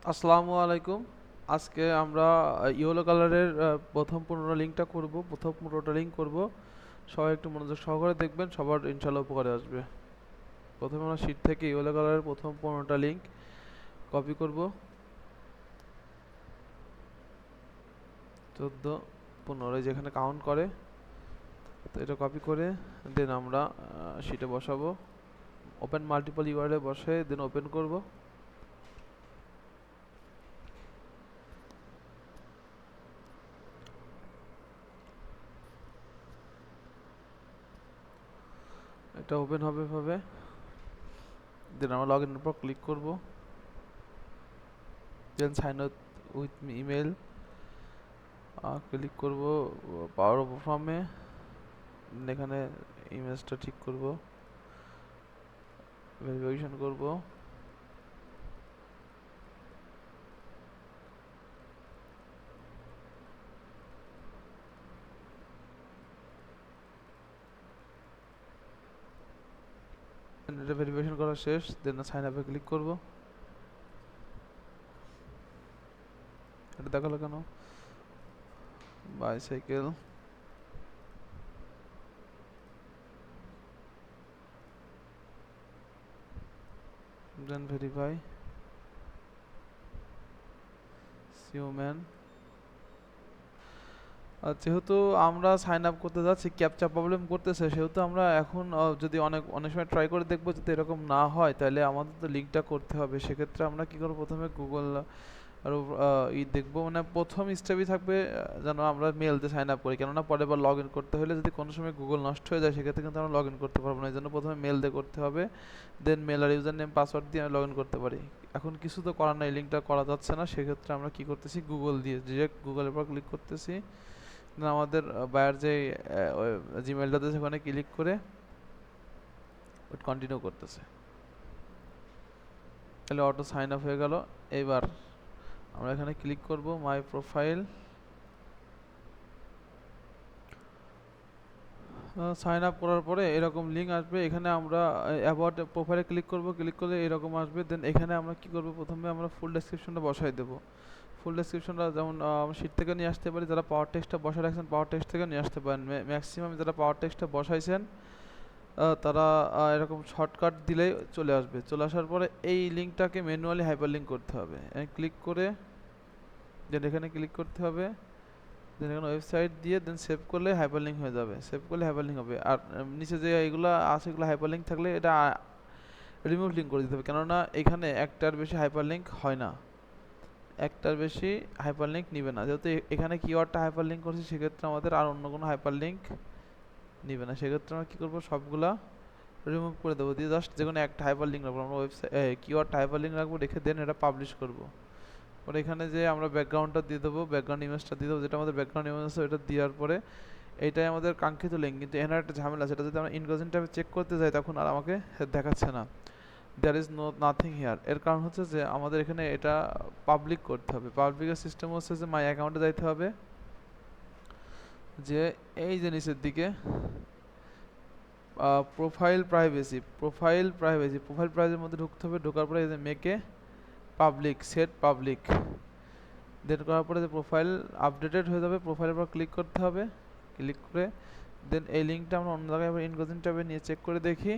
আসসালামু আলাইকুম। আজকে আমরা ইয়েলো কালারের প্রথম 15 লিঙ্কটা করব। প্রথম 15টা লিঙ্ক করব। সবাই একটু মনোযোগ সহকারে দেখবেন, সবার ইনশাআল্লাহ উপকারে আসবে। প্রথমে আমরা শীট থেকে ইয়েলো কালারের প্রথম 15টা লিঙ্ক কপি করব। 14 15 যেখানে কাউন্ট করে, তো এটা কপি করে দেন আমরা শীটে বসাবো। ওপেন মাল্টিপল ইউআরএল বসে দেন ওপেন করব। এটা ওপেন হবে ভাবে দেন আমরা লগ ইনের উপর ক্লিক করব। Then sign up with email click করব। পাওয়ার অফ ফর্মে এখানে ইমেজটা ঠিক করব, ভেরিফিকেশন করব। এটা ভেরিফিকেশন করা শেষ, দেন সাইন আপে ক্লিক করব। এটা দেখালো কেন? Bicycle, then verify, সিওম্যান। আর যেহেতু আমরা সাইন আপ করতে যাচ্ছি, ক্যাপচা প্রবলেম করতেছে, সেহেতু আমরা এখন যদি অনেক অনেক সময় ট্রাই করে দেখবো, যদি এরকম না হয় তাহলে আমাদের তো লিঙ্কটা করতে হবে। সেক্ষেত্রে আমরা কি করবো, প্রথমে গুগল আর দেখবো, মানে প্রথম স্টেপই থাকবে যেন আমরা মেল দিয়ে সাইন আপ করি, কেননা পরে বার লগ ইন করতে হলে যদি কোনো সময় গুগল নষ্ট হয়ে যায়, সেক্ষেত্রে কিন্তু আমরা লগ ইন করতে পারবো না। এই জন্য প্রথমে মেল দিয়ে করতে হবে, দেন মেল আর ইউজার নেম পাসওয়ার্ড দিয়ে লগ ইন করতে পারি। এখন কিছু তো করার নাই, লিঙ্কটা করা যাচ্ছে না, সেক্ষেত্রে আমরা কি করতেছি, গুগল দিয়ে ডিরেক্ট গুগলের উপর ক্লিক করতেছি। আমাদের বায়ার যে জিমেলটাতে সেখানে ক্লিক করে কন্টিনিউ করতেছে, তাহলে অটো সাইন আপ হয়ে গেল। এবার আমরা এখানে ক্লিক করব মাই প্রোফাইল। সাইন আপ করার পরে এরকম লিঙ্ক আসবে, এখানে আমরা অ্যাবাউট প্রোফাইলে ক্লিক করব। ক্লিক করলে এরকম আসবে, দেন এখানে আমরা কি করব, প্রথমে আমরা ফুল ডেসক্রিপশনটা বসাই দেব। ফুল ডেসক্রিপশনটা যেমন শীট থেকে নিয়ে আসতে পারি, যারা পাওয়ার টেক্সটটা বসায় রাখছেন পাওয়ার টেক্সট থেকে নিয়ে আসতে পারেন। ম্যাক্সিমাম যারা পাওয়ার টেক্সটটা বসাইছেন তারা এরকম শর্টকাট দিলেই চলে আসবে। চলে আসার পরে এই লিঙ্কটাকে ম্যানুয়ালি হাইপার লিঙ্ক করতে হবে। ক্লিক করে দেন এখানে ক্লিক করতে হবে, দেন এখানে ওয়েবসাইট দিয়ে দেন সেভ করলে হাইপার লিঙ্ক হয়ে যাবে। সেভ করলে হাইপার লিঙ্ক হবে। আর নিচে যে এগুলো আছে, এগুলো হাইপার লিঙ্ক থাকলে এটা রিমুভ লিঙ্ক করে দিতে হবে, কেননা এখানে একটার বেশি হাইপার লিঙ্ক হয় না, একটার বেশি হাইপার লিঙ্ক নিবে না। যেহেতু এখানে কিওয়ার্ডটা হাইপার লিঙ্ক করছি, সেক্ষেত্রে আমাদের আর অন্য কোনো হাইপার লিঙ্ক নিবে না। সেক্ষেত্রে আমরা কী করবো, সবগুলা রিমুভ করে দেবো, দিয়ে জাস্ট যে কোনো একটা হাইপার লিঙ্ক রাখবো। আমরা ওয়েবসাইট কিওয়ার্ড হাইপার লিঙ্ক রাখবো, রেখে দেন এটা পাবলিশ করবো। পরে এখানে যে আমরা ব্যাকগ্রাউন্ডটা দিয়ে দেবো, ব্যাকগ্রাউন্ড ইমেজটা দিয়ে দেবো, যেটা আমাদের ব্যাকগ্রাউন্ড ইমেজ আছে ওটা দেওয়ার পরে এইটাই আমাদের কাঙ্ক্ষিত লিঙ্ক। কিন্তু এখানে একটা ঝামেলা, সেটা যদি আমরা ইনকোজিন ট্যাবে চেক করতে যাই তখন আর আমাকে দেখাচ্ছে না, দ্যার ইজ নাথিং হিয়ার। এর কারণ হচ্ছে যে আমাদের এখানে এটা পাবলিক করতে হবে। পাবলিকের সিস্টেম হচ্ছে যে মাই অ্যাকাউন্টে যাইতে হবে, যে এই যে নিচের দিকে প্রোফাইল প্রাইভেসি, প্রোফাইল প্রাইভেসির মধ্যে ঢুকতে হবে। ঢোকার পরে এই যে মেকে পাবলিক, সেট পাবলিক, দেন করার পরে যে প্রোফাইল আপডেটেড হয়ে যাবে, প্রোফাইলের উপর ক্লিক করতে হবে। ক্লিক করে দেন এই লিঙ্কটা আমরা অন্য জায়গায় আবার ইনকোজিন ট্যাবে নিয়ে চেক করে দেখি,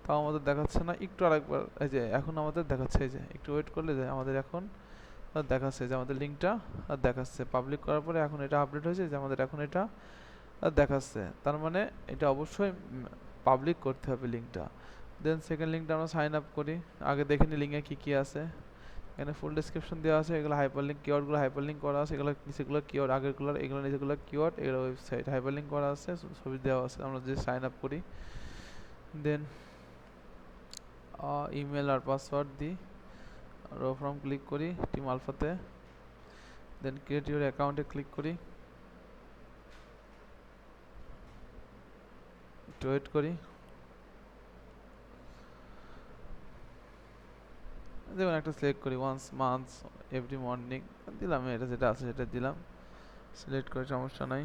তাও আমাদের দেখাচ্ছে না। একটু আরেকবার, এই যে এখন আমাদের দেখাচ্ছে, এই যে একটু ওয়েট করলে যে আমাদের এখন দেখাচ্ছে যে আমাদের লিঙ্কটা দেখাচ্ছে। পাবলিক করার পরে এখন এটা আপডেট হয়েছে, যে আমাদের এখন এটা দেখাচ্ছে। তার মানে এটা অবশ্যই পাবলিক করতে হবে লিঙ্কটা। দেন সেকেন্ড লিঙ্কটা আমরা সাইন আপ করি। আগে দেখে নিই লিঙ্কে কী কী আছে। এখানে ফুল ডেসক্রিপশন দেওয়া আছে, এগুলো হাইপার লিঙ্ক, কিওয়ার্ডগুলো হাইপার লিঙ্ক করা আছে, এগুলো নিচেগুলো কিওয়ার্ড, আগেরগুলো এগুলো নিচেগুলো কিওয়ার্ড, এগুলো ওয়েবসাইট হাইপার লিঙ্ক করা আছে, ছবি দেওয়া আছে। আমরা যে সাইন আপ করি, দেন ইমেল আর পাসওয়ার্ড দিই, রো ফর্ম ক্লিক করি টিম আলফাতে, দেন ক্রিয়েট ইউর অ্যাকাউন্টে ক্লিক করি, একটু ওয়েট করি। যেমন একটা সিলেক্ট করি, ওয়ান্স মান্থ এভরি মর্নিং দিলাম, এটা যেটা আছে সেটা দিলাম, সিলেক্ট করে সমস্যা নাই।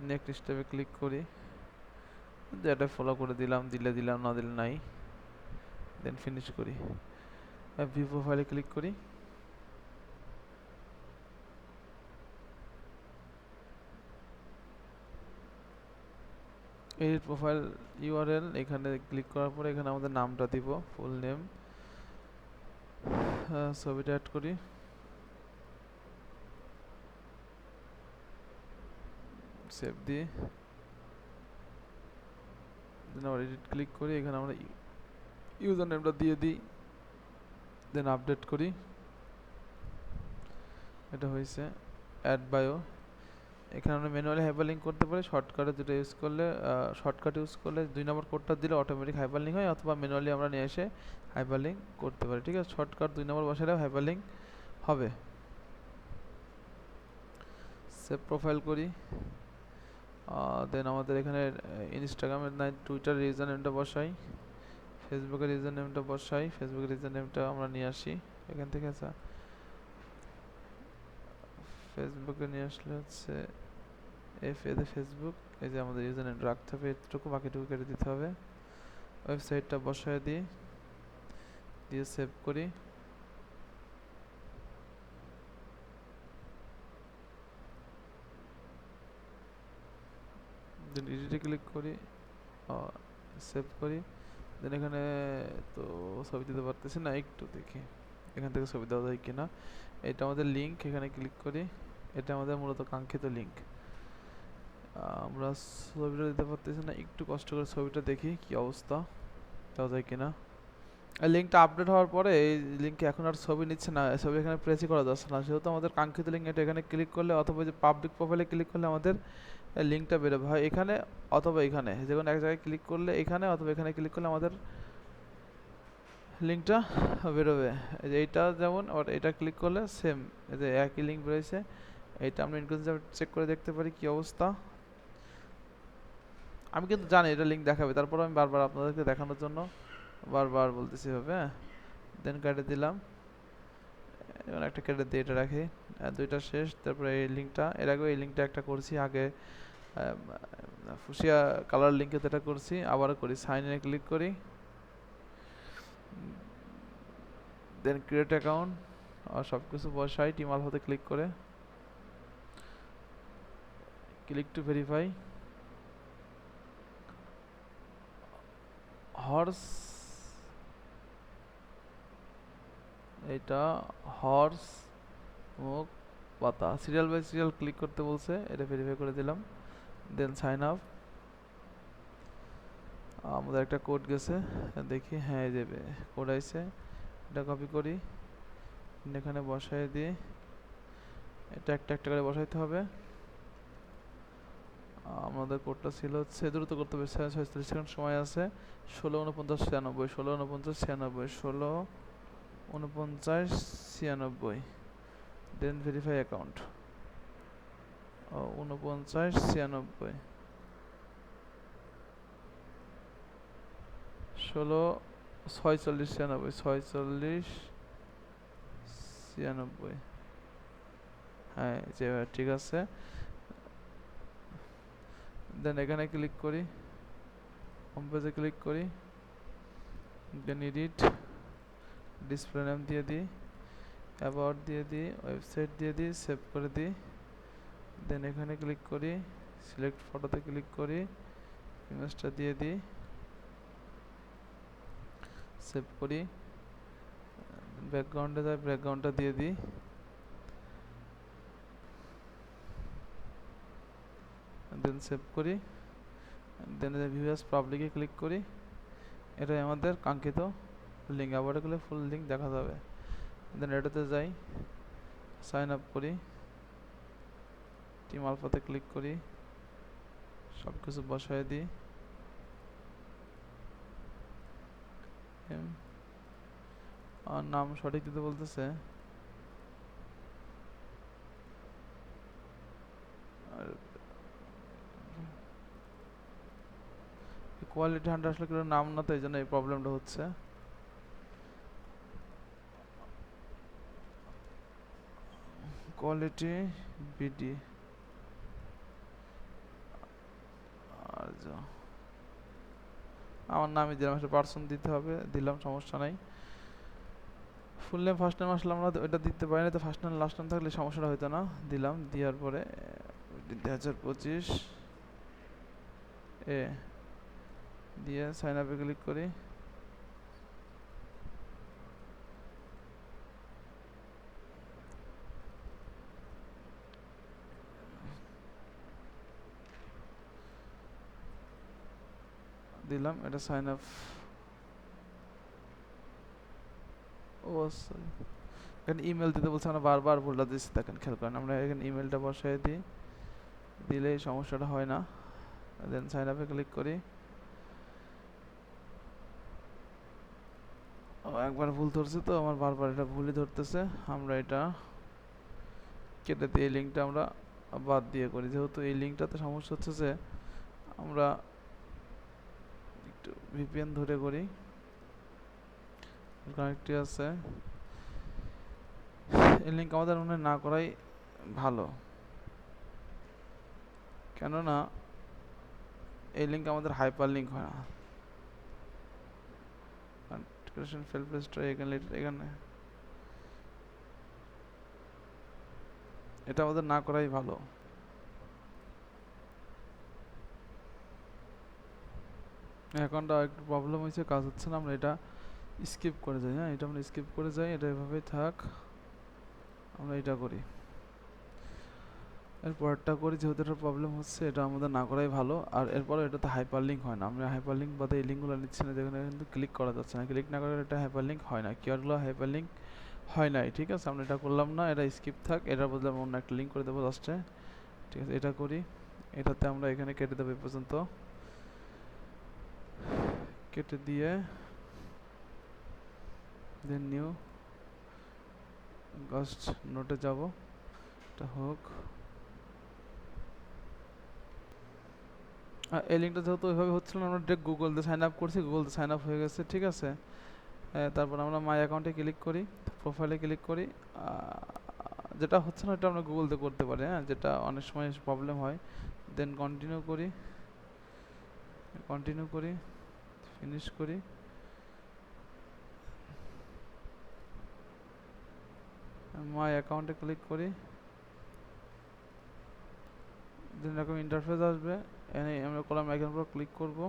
নেক্সট স্টেপে ক্লিক করি, যেটা ফলো করে দিলাম, দিলে দিলাম, না দিলে নাই। দেন ফিনিশ করি, ভিউ প্রোফাইলে ক্লিক করি। এডিট প্রোফাইল ইউআরএল এখানে ক্লিক করার পরে এখানে আমাদের নামটা দিব, ফুল নেম, ছবিটা অ্যাড করি, সেভ দিয়ে দেন আবার এডিট ক্লিক করি, এখানে আমরা ইউজার নেমটা দিয়ে দিই, দেন আপডেট করি। এটা হয়েছে অ্যাড বায়ো। এখানে আমরা ম্যানুয়ালি হাইপারলিংক করতে পারি, শর্টকাটে যেটা ইউজ করলে শর্টকাট ইউজ করলে 2 নম্বর কোডটা দিলে অটোমেটিক হাইপারলিংক হয়, অথবা ম্যানুয়ালি আমরা নিয়ে এসে হাইপারলিংক করতে পারি। ঠিক আছে, শর্টকাট 2 নম্বর বসালে হাইপারলিংক হবে। সেভ প্রোফাইল করি, দেন আমাদের এখানে ইনস্টাগ্রামের নাই টুইটার ইউজার নেমটা বসাই, ফেসবুকের ইউজার নেমটা বসাই, ফেসবুকের ইউজার নেমটা আমরা নিয়ে আসি এখান থেকে। আচ্ছা, ফেসবুকে নিয়ে আসলে হচ্ছে এতে ফেসবুক, এই যে আমাদের ইউজার নেম রাখতে হবে এতটুকু, বাকিটুকু কেটে দিতে হবে। ওয়েবসাইটটা বসায় দিই, দিয়ে সেভ করি। দেন এডিটে ক্লিক করি, সেভ করি। দেন এখানে তো ছবি দিতে পারতেছি না, একটু দেখি এখান থেকে ছবি দেওয়া যায় কিনা। এটা আমাদের লিঙ্ক, এখানে ক্লিক করি, এটা আমাদের মূলত কাঙ্ক্ষিত লিঙ্ক। আমরা ছবিটা দিতে পারতেছি না, একটু কষ্ট করে ছবিটা দেখি কি অবস্থা, দেওয়া যায় কিনা। লিঙ্কটা আপডেট হওয়ার পরে এই লিঙ্কে এখন আর ছবি নিচ্ছে না, ছবি এখানে প্রেসই করা যাচ্ছে না, সেহেতু আমাদের কাঙ্ক্ষিত লিঙ্ক এটা এখানে ক্লিক করলে অথবা যে পাবলিক প্রোফাইলে ক্লিক করলে আমাদের লিঙ্কটা বেরোবে, হয় এখানে অথবা এখানে, যে কোনো এক জায়গায় ক্লিক করলে এখানে অথবা এখানে ক্লিক করলে আমাদের লিঙ্কটা বেরোবে। এই যে এইটা যেমন, আর এটা ক্লিক করলে সেম, এই যে একই লিঙ্ক বেরোয়েছে। এইটা আমরা ইনক্লুসিভ চেক করে দেখতে পারি কি অবস্থা। আমি কিন্তু জানি এটা লিঙ্ক দেখাবে, তারপর আমি বারবার আপনাদেরকে দেখানোর জন্য বারবার বলতেছি হবে। দেন কেটে দিলাম, এবং একটা কেটে দিয়ে এটা রাখি, দুইটা শেষ। তারপরে এই লিঙ্কটা, এর আগে এই লিঙ্কটা একটা করছি আগে, ফুসিয়া কালার লিঙ্কে যেটা করছি আবারও করি, সাইন ইনে ক্লিক করি, দেন ক্রিয়েট অ্যাকাউন্ট আর সব কিছু বসাই, টিম আলফাতে ক্লিক করে ক্লিক টু ভেরিফাই। হর্স, এটা হর্স মুখ পাতা, সিরিয়াল বাই সিরিয়াল ক্লিক করতে বলছে, এটা ভেরিফাই করে দিলাম। দেন সাইন আপ। আমাদের একটা কোড গেছে, দেখি, হ্যাঁ এই যে কোড আইছে, এটা কপি করি, এখানে বসাই দিই, এটা একটা একটা করে বসাইতে হবে। আমাদের কোডটা ছিল হচ্ছে, দ্রুত করতে হবে, 46 সেকেন্ড সময় আছে। 164996, 164996, 164996, দেন ভেরিফাই অ্যাকাউন্ট, 4996, 4696, হ্যাঁ যে ঠিক আছে। দেন এখানে ক্লিক করি, হোম পেজে ক্লিক করি, দেন এডিট, ডিসপ্লে নেম দিয়ে দিই, অ্যাবাউট দিয়ে দিই, ওয়েবসাইট দিয়ে দিই, সেভ করে দিই। দেন এখানে ক্লিক করি, সিলেক্ট ফটোতে ক্লিক করি, ইমেজটা দিয়ে দিই, সেভ করি। ব্যাকগ্রাউন্ডে যাই, ব্যাকগ্রাউন্ডটা দিয়ে দিই, দেন সেভ করি। দেন ভিউ অ্যাজ পাবলিকে ক্লিক করি, এটাই আমাদের কাঙ্ক্ষিত লিঙ্ক, আবার গেলে ফুল লিঙ্ক দেখা যাবে। দেন এটাতে যাই, সাইন আপ করি, টিম আলফাতে ক্লিক করি, সব কিছু বসায় দিই, আর নাম সঠিক দিতে বলতেছে, আর কোয়ালিটি 100 আসলে কেউ নাম না, তো এই জন্য এই প্রবলেমটা হচ্ছে। কোয়ালিটি বিডি, আর আমার নামই দিলাম, একটা পার্সন দিতে হবে, দিলাম, সমস্যা নাই। ফুল নেম ফার্স্ট নেম আসলে আমরা ওইটা দিতে পারি না, তো ফার্স্ট নেম লাস্ট নেম থাকলে সমস্যাটা হতো না। দিলাম, দেওয়ার পরে 2025 এ দিয়ে সাইন আপে ক্লিক করি। দিলাম, এটা সাইন আপ। ও সরি, এখানে ইমেল দিতে বলছে, আমরা বারবার ভুলটা দিচ্ছি, দেখেন খেয়াল করেন। আমরা এখানে ইমেলটা বসাই দিই, দিলেই সমস্যাটা হয় না। দেন সাইন আপে ক্লিক করি। একবার ভুল ধরছে, তো আমার বারবার এটা ভুলই ধরতেছে। আমরা এটা কেটে দিয়ে এই লিঙ্কটা আমরা বাদ দিয়ে করি, যেহেতু এই লিঙ্কটাতে সমস্যা হচ্ছে যে আমরা একটু ভিপিএন ধরে করি, কানেক্টই আছে। এই লিঙ্ক আমাদের মনে না করাই ভালো, কেননা এই লিঙ্ক আমাদের হাইপার লিঙ্ক হয় না। ফেল পেজটা এখানে এটা আমাদের না করাই ভালো। অ্যাকাউন্টটা একটু প্রবলেম হয়েছে, কাজ হচ্ছে না, আমরা এটা স্কিপ করে যাই। হ্যাঁ, এটা আমরা স্কিপ করে যাই, এটা এভাবেই থাক, আমরা এটা করি। এরপরটা করি, যেহেতু এটা প্রবলেম হচ্ছে, এটা আমাদের না করাই ভালো। আর এরপরে এটাতে হাইপার লিঙ্ক হয় না, আমরা হাইপার লিঙ্ক বাদে এই লিঙ্কগুলো নিচ্ছি না, যেখানে কিন্তু ক্লিক করা যাচ্ছে না। ক্লিক না করে এটা হাইপার লিঙ্ক হয় না, কিওয়ার্ডগুলো হাইপার লিঙ্ক হয় নাই। ঠিক আছে, আমরা এটা করলাম না, এটা স্কিপ থাক। এটার বদলে আমরা অন্য একটা লিঙ্ক করে দেবো লাস্টে। ঠিক আছে, এটা করি। এটাতে আমরা এখানে কেটে দেবো, এই পর্যন্ত কেটে দিয়ে দেন নিউ গাস্ট নোটে যাব, এটা হোক। এই লিঙ্কটা যেহেতু ওইভাবে হচ্ছিল না, আমরা ডিরেক্ট গুগল দিয়ে সাইন আপ করছি, গুগল দিয়ে সাইন আপ হয়ে গেছে। ঠিক আছে, তারপর আমরা মাই অ্যাকাউন্টে ক্লিক করি, প্রোফাইলে ক্লিক করি। যেটা হচ্ছে না এটা আমরা গুগল দিয়ে করতে পারি, হ্যাঁ, যেটা অনেক সময় প্রবলেম হয়। দেন কন্টিনিউ করি, ফিনিশ করি। মাই অ্যাকাউন্টে ক্লিক করি, দেন এরকম ইন্টারফেস আসবে। এনে আমরা কলাম আইকনের উপর ক্লিক করব,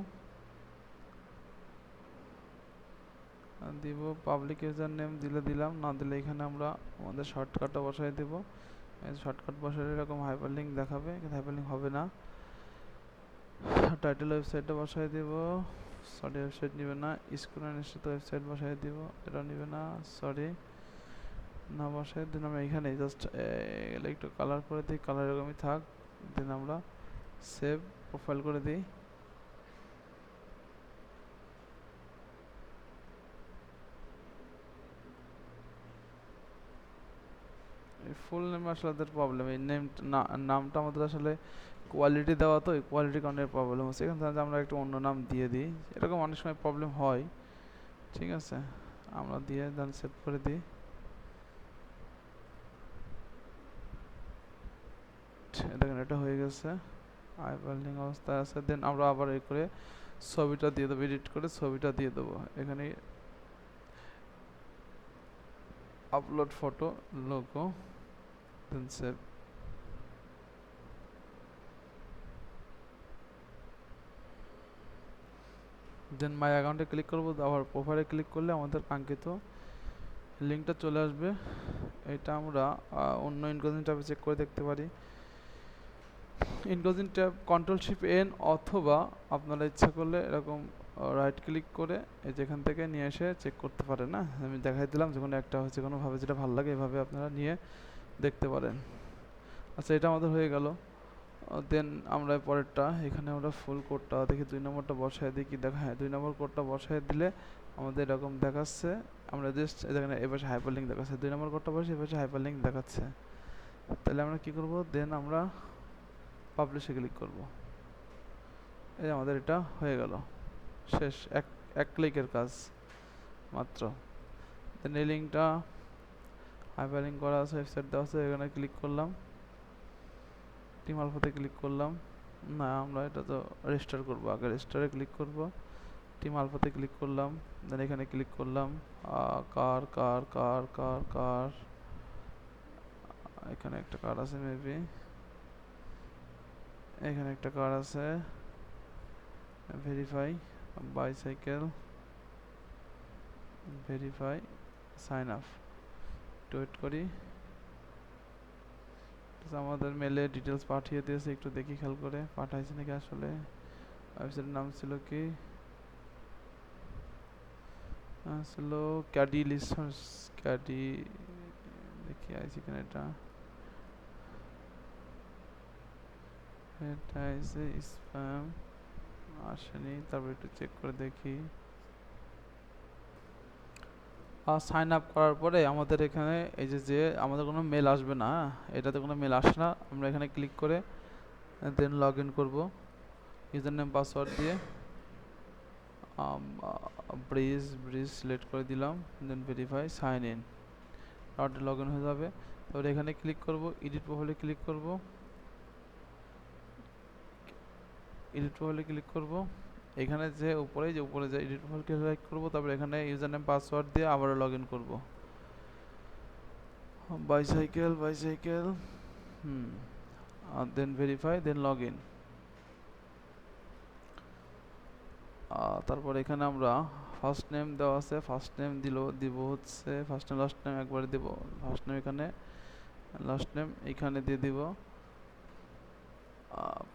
দিব পাবলিক ইউজার নেম, দিলাম, না দিলে এখানে আমরা আমাদের শর্টকাটটা বসাই দেব। শর্টকাট বসালে এরকম হাইপারলিংক দেখাবে, কিন্তু হাইপারলিংক হবে না। টাইটেল ওয়েবসাইটটা বসাই দেব, সরি ওয়েবসাইট নেবে না। স্কুল ইনস্টিটিউট ওয়েবসাইট বসাই দেব, এটা নেবে না, সরি না বসাই। দেন আমরা এখানে জাস্ট একটু কালার করে দিই, কালার এরকমই থাক। দেন আমরা সেভ প্রোফাইল করে দিই। ফুল নেম আসলে ওদের প্রবলেম, এই নামটা আমাদের আসলে কোয়ালিটি দেওয়া, তো কোয়ালিটি কারণে প্রবলেম হচ্ছে। এখান থেকে আমরা একটু অন্য নাম দিয়ে দিই, এরকম অনেক সময় প্রবলেম হয়। ঠিক আছে, আমরা দিয়ে দেন সেভ করে দিই। দেখেন এটা হয়ে গেছে, হাইপারলিংক অবস্থায় আছে। দেন আমরা আবার এই করে ছবিটা দিয়ে দেবো, এডিট করে ছবিটা দিয়ে দেবো। এখানে আপলোড ফটো লোগো, দেন সেভ। দেন মাই অ্যাকাউন্টে ক্লিক করবো, আবার প্রোফাইলে ক্লিক করলে আমাদের কাঙ্ক্ষিত লিঙ্কটা চলে আসবে। এটা আমরা অন্য ইনকোজিং ট্যাবে চেক করে দেখতে পারি। ইনকোজিং ট্যাব Ctrl+Shift+N, অথবা আপনারা ইচ্ছা করলে এরকম রাইট ক্লিক করে যেখান থেকে নিয়ে এসে চেক করতে পারেন। না, আমি দেখাই দিলাম, যে কোনো একটা হচ্ছে কোনোভাবে যেটা ভালো লাগে এভাবে আপনারা নিয়ে দেখতে পারেন। আচ্ছা, এটা আমাদের হয়ে গেল। দেন আমরা পরেরটা, এখানে আমরা ফুল কোডটা দেখি, 2 নম্বরটা বসায় দিই, কি দেখা, হ্যাঁ 2 নম্বর কোডটা বসায় দিলে আমাদের এরকম দেখাচ্ছে। আমরা জাস্ট এখানে এপাশে হাইপারলিংক দেখাচ্ছে, 2 নম্বর কোডটা বসে এপাশে হাইপারলিংক দেখাচ্ছে। তাহলে আমরা কি করব, দেন আমরা পাবলিশে ক্লিক করব। এই আমাদের এটা হয়ে গেল, শেষ, এক ক্লিকের কাজ মাত্র। দেন এই লিঙ্কটা হাইপারলিংক করা আছে, ওয়েবসাইট দেওয়া আছে, এখানে ক্লিক করলাম, টিম আলফাতে ক্লিক করলাম। না, আমরা এটা তো রেজিস্টার করব, আগে রেজিস্টারে ক্লিক করব। টিম আলফাতে ক্লিক করলাম, দেন এখানে ক্লিক করলাম কার কার কার কার কার এখানে একটা কার আছে মেবি, এখানে একটা কার আছে, verify bicycle, verify sign up. Wait করি, আমাদের মেলে ডিটেলস পাঠিয়ে দিয়েছে, একটু দেখি খেয়াল করে পাঠাইছে নাকি আসলে। ওয়েবসাইটের নাম ছিল কি, ছিল ক্যাডি লিস্টার্স, ক্যাডি, দেখি আইছি কিনা এটা, এটা আছে স্প্যাম, আসেনি, তারপর একটু চেক করে দেখি। আর সাইন আপ করার পরে আমাদের এখানে এই যে আমাদের কোনো মেল আসবে না, এটাতে কোনো মেল আসে না। আমরা এখানে ক্লিক করে দেন লগ ইন করবো ইউজার নেম পাসওয়ার্ড দিয়ে, ব্রিজ সিলেক্ট করে দিলাম, দেন ভেরিফাই সাইন ইন, তারপরে লগ ইন হয়ে যাবে। তারপরে এখানে ক্লিক করব, এডিট প্রোফাইলে ক্লিক করব, এডিট প্রোফাইলে ক্লিক করব, এখানে যে উপরে যে এডিট প্রোফাইলকে সিলেক্ট করব, তারপরে এখানে ইউজার নেম পাসওয়ার্ড দিয়ে আবার লগ ইন করব, bicycle then verify then log in. তারপর এখানে আমরা ফার্স্ট নেম দেওয়া আছে, ফার্স্ট নেম দিব হচ্ছে ফার্স্ট নেম লাস্ট নেম একবারে দিব, ফার্স্ট নেম এখানে, লাস্ট নেম এখানে দিয়ে দিব।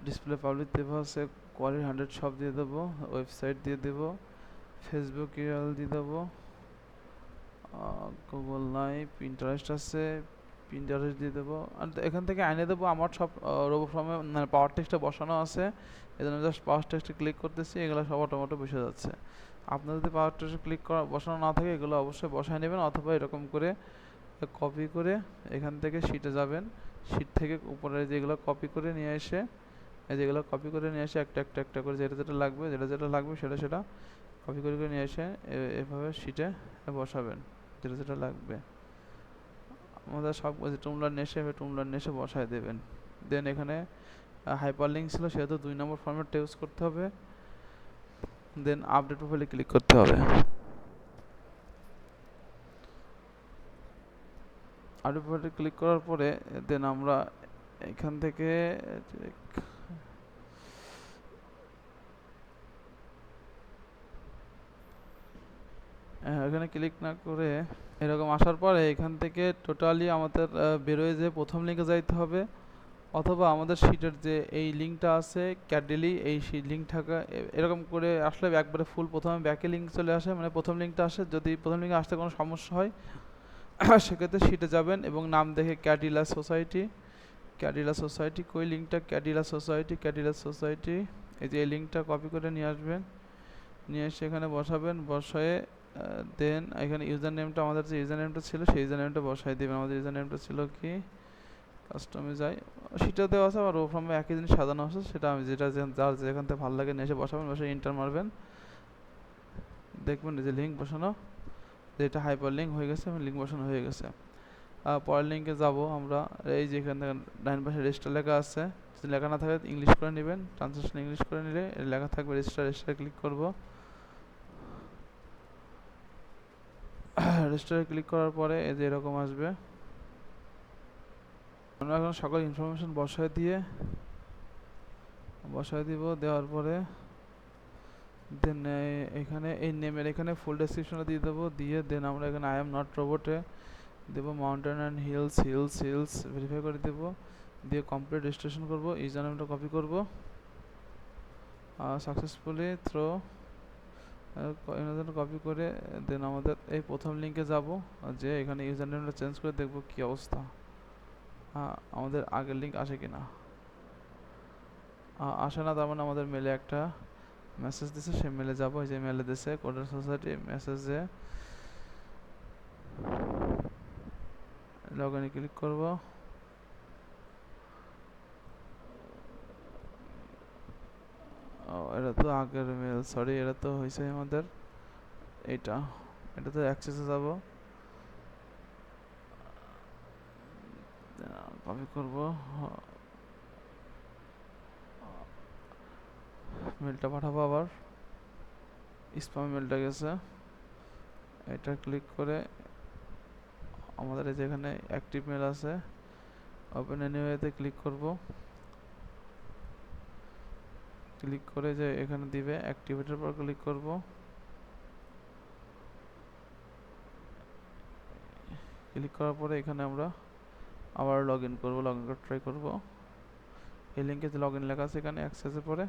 ডিসপ্লে পাবলিক দেবো আছে, কোয়ালিটি 100 সব দিয়ে দেবো, ওয়েবসাইট দিয়ে দেবো, ফেসবুক ইউআরএল দিয়ে দেবো, গুগল নাই, পিন্টারেস্ট আছে, পিন্টারেস্ট দিয়ে দেবো। আর এখান থেকে আইনে দেবো আমার সব রোবো ফর্মে মানে পাওয়ার টেক্সটটা বসানো আছে, এই জন্য জাস্ট পাওয়ার টেক্সটে ক্লিক করতেছি, এগুলো সব অটোমেটিক বসে যাচ্ছে। আপনার যদি পাওয়ার টেক্সটে ক্লিক করা বসানো না থাকে এগুলো অবশ্যই বসায় নেবেন, অথবা এরকম করে কপি করে এখান থেকে শিটে যাবেন, শিট থেকে উপরে যেগুলো কপি করে নিয়ে এসে যেগুলো কপি করে নিয়ে এসে একটা করে যেটা লাগবে সেটা কপি করে নিয়ে এসে এভাবে শিটে বসাবেন যেটা লাগবে। আমাদের সব টুমলার নেসে বসায় দেবেন। দেন এখানে হাইপারলিঙ্ক ছিল সেহেতু 2 নম্বর ফরম্যাটটা ইউজ করতে হবে, দেন আপডেট প্রোফাইলে ক্লিক করতে হবে। আপডেট প্রোফাইলে ক্লিক করার পরে দেন আমরা এখান থেকে এখানে ক্লিক না করে এরকম আসার পরে এখান থেকে টোটালি আমাদের বেরোয় যে প্রথম লিঙ্কে যাইতে হবে, অথবা আমাদের শিটের যে এই লিঙ্কটা আছে ক্যাডেলি, এই লিঙ্ক থাকা এরকম করে আসলে একবারে ফুল প্রথমে ব্যাকে লিঙ্ক চলে আসে, মানে প্রথম লিঙ্কটা আসে। যদি প্রথম লিঙ্কে আসতে কোনো সমস্যা হয় সেক্ষেত্রে শিটে যাবেন এবং নাম দেখে ক্যাডিলা সোসাইটি কই লিঙ্কটা, ক্যাডিলা সোসাইটি, এই যে এই লিঙ্কটা কপি করে নিয়ে আসবেন, নিয়ে এসে এখানে বসাবেন, বসায়ে দেন এখানে ইউজার নেমটা আমাদের যে ইউজার নেমটা ছিল সেই ইউজার নেমটা বসাই দেবেন। আমাদের ইউজার নেমটা ছিল কি, কাস্টমে যাই, সেটা দেওয়া আছে আর ও ফর্মে একই জিনিস সাজানো আছে, সেটা আমি যার যেখান থেকে ভালো লাগে নিয়ে এসে বসাবেন, বসে ইন্টার মারবেন, দেখবেন যে লিঙ্ক বসানো, যেটা হাইপার লিঙ্ক হয়ে গেছে, লিঙ্ক বসানো হয়ে গেছে। পরের লিঙ্কে যাব আমরা, এই যে এখানে ডাইন পাশে রেজিস্টার লেখা আছে, যদি লেখা না থাকে ইংলিশ করে নেবেন, ট্রান্সলেশন ইংলিশ করে নিলে লেখা থাকবে রেজিস্টার ক্লিক করব। রেজিস্টারে ক্লিক করার পরে এই যে এরকম আসবে। আমরা এখন সকল ইনফরমেশন বসায় দিব, দেওয়ার পরে দেন এখানে এই নেমের এখানে ফুল ডেসক্রিপশনটা দিয়ে দেবো, দিয়ে দেন আমরা এখানে আই এম নট রোবটে দেবো মাউন্টেন অ্যান্ড হিলস ভেরিফাই করে দেবো, দিয়ে কমপ্লিট রেজিস্ট্রেশন করবো, ইউজার নেমটা কপি করবো, সাকসেসফুলি থ্রো কপি করে দেন আমাদের এই প্রথম লিঙ্কে যাব, যে এখানে ইউজার নেমটা চেঞ্জ করে দেখবো কি অবস্থা, আমাদের আগের লিঙ্ক আসে কিনা। আসে না, তার মানে আমাদের মেলে একটা মেসেজ দিছে, সেই মেলে যাবো, যে মেলে দিছে কোডার সোসাইটি মেসেজে লগ ইনে ক্লিক করব। এটা তো আগের মেল, সরি, এটা তো হয়েছে আমাদের এটা তো অ্যাক্সেসে যাব, কপি করব, মেলটা পাঠাবো আবার, স্প্যাম মেলটা গেছে, এটা ক্লিক করে আমাদের এই যে এখানে অ্যাক্টিভ মেল আছে, ওপেন এনিওয়েতে ক্লিক করব, ক্লিক করে যে এখানে দিবে অ্যাক্টিভেটের পর ক্লিক করব, ক্লিক করার পরে এখানে আমরা আবার লগ ইন করবো, লগ ইন করে ট্রাই করব। এই লিঙ্কে যে লগ ইন লেখা আছে এখানে অ্যাক্সেসে পরে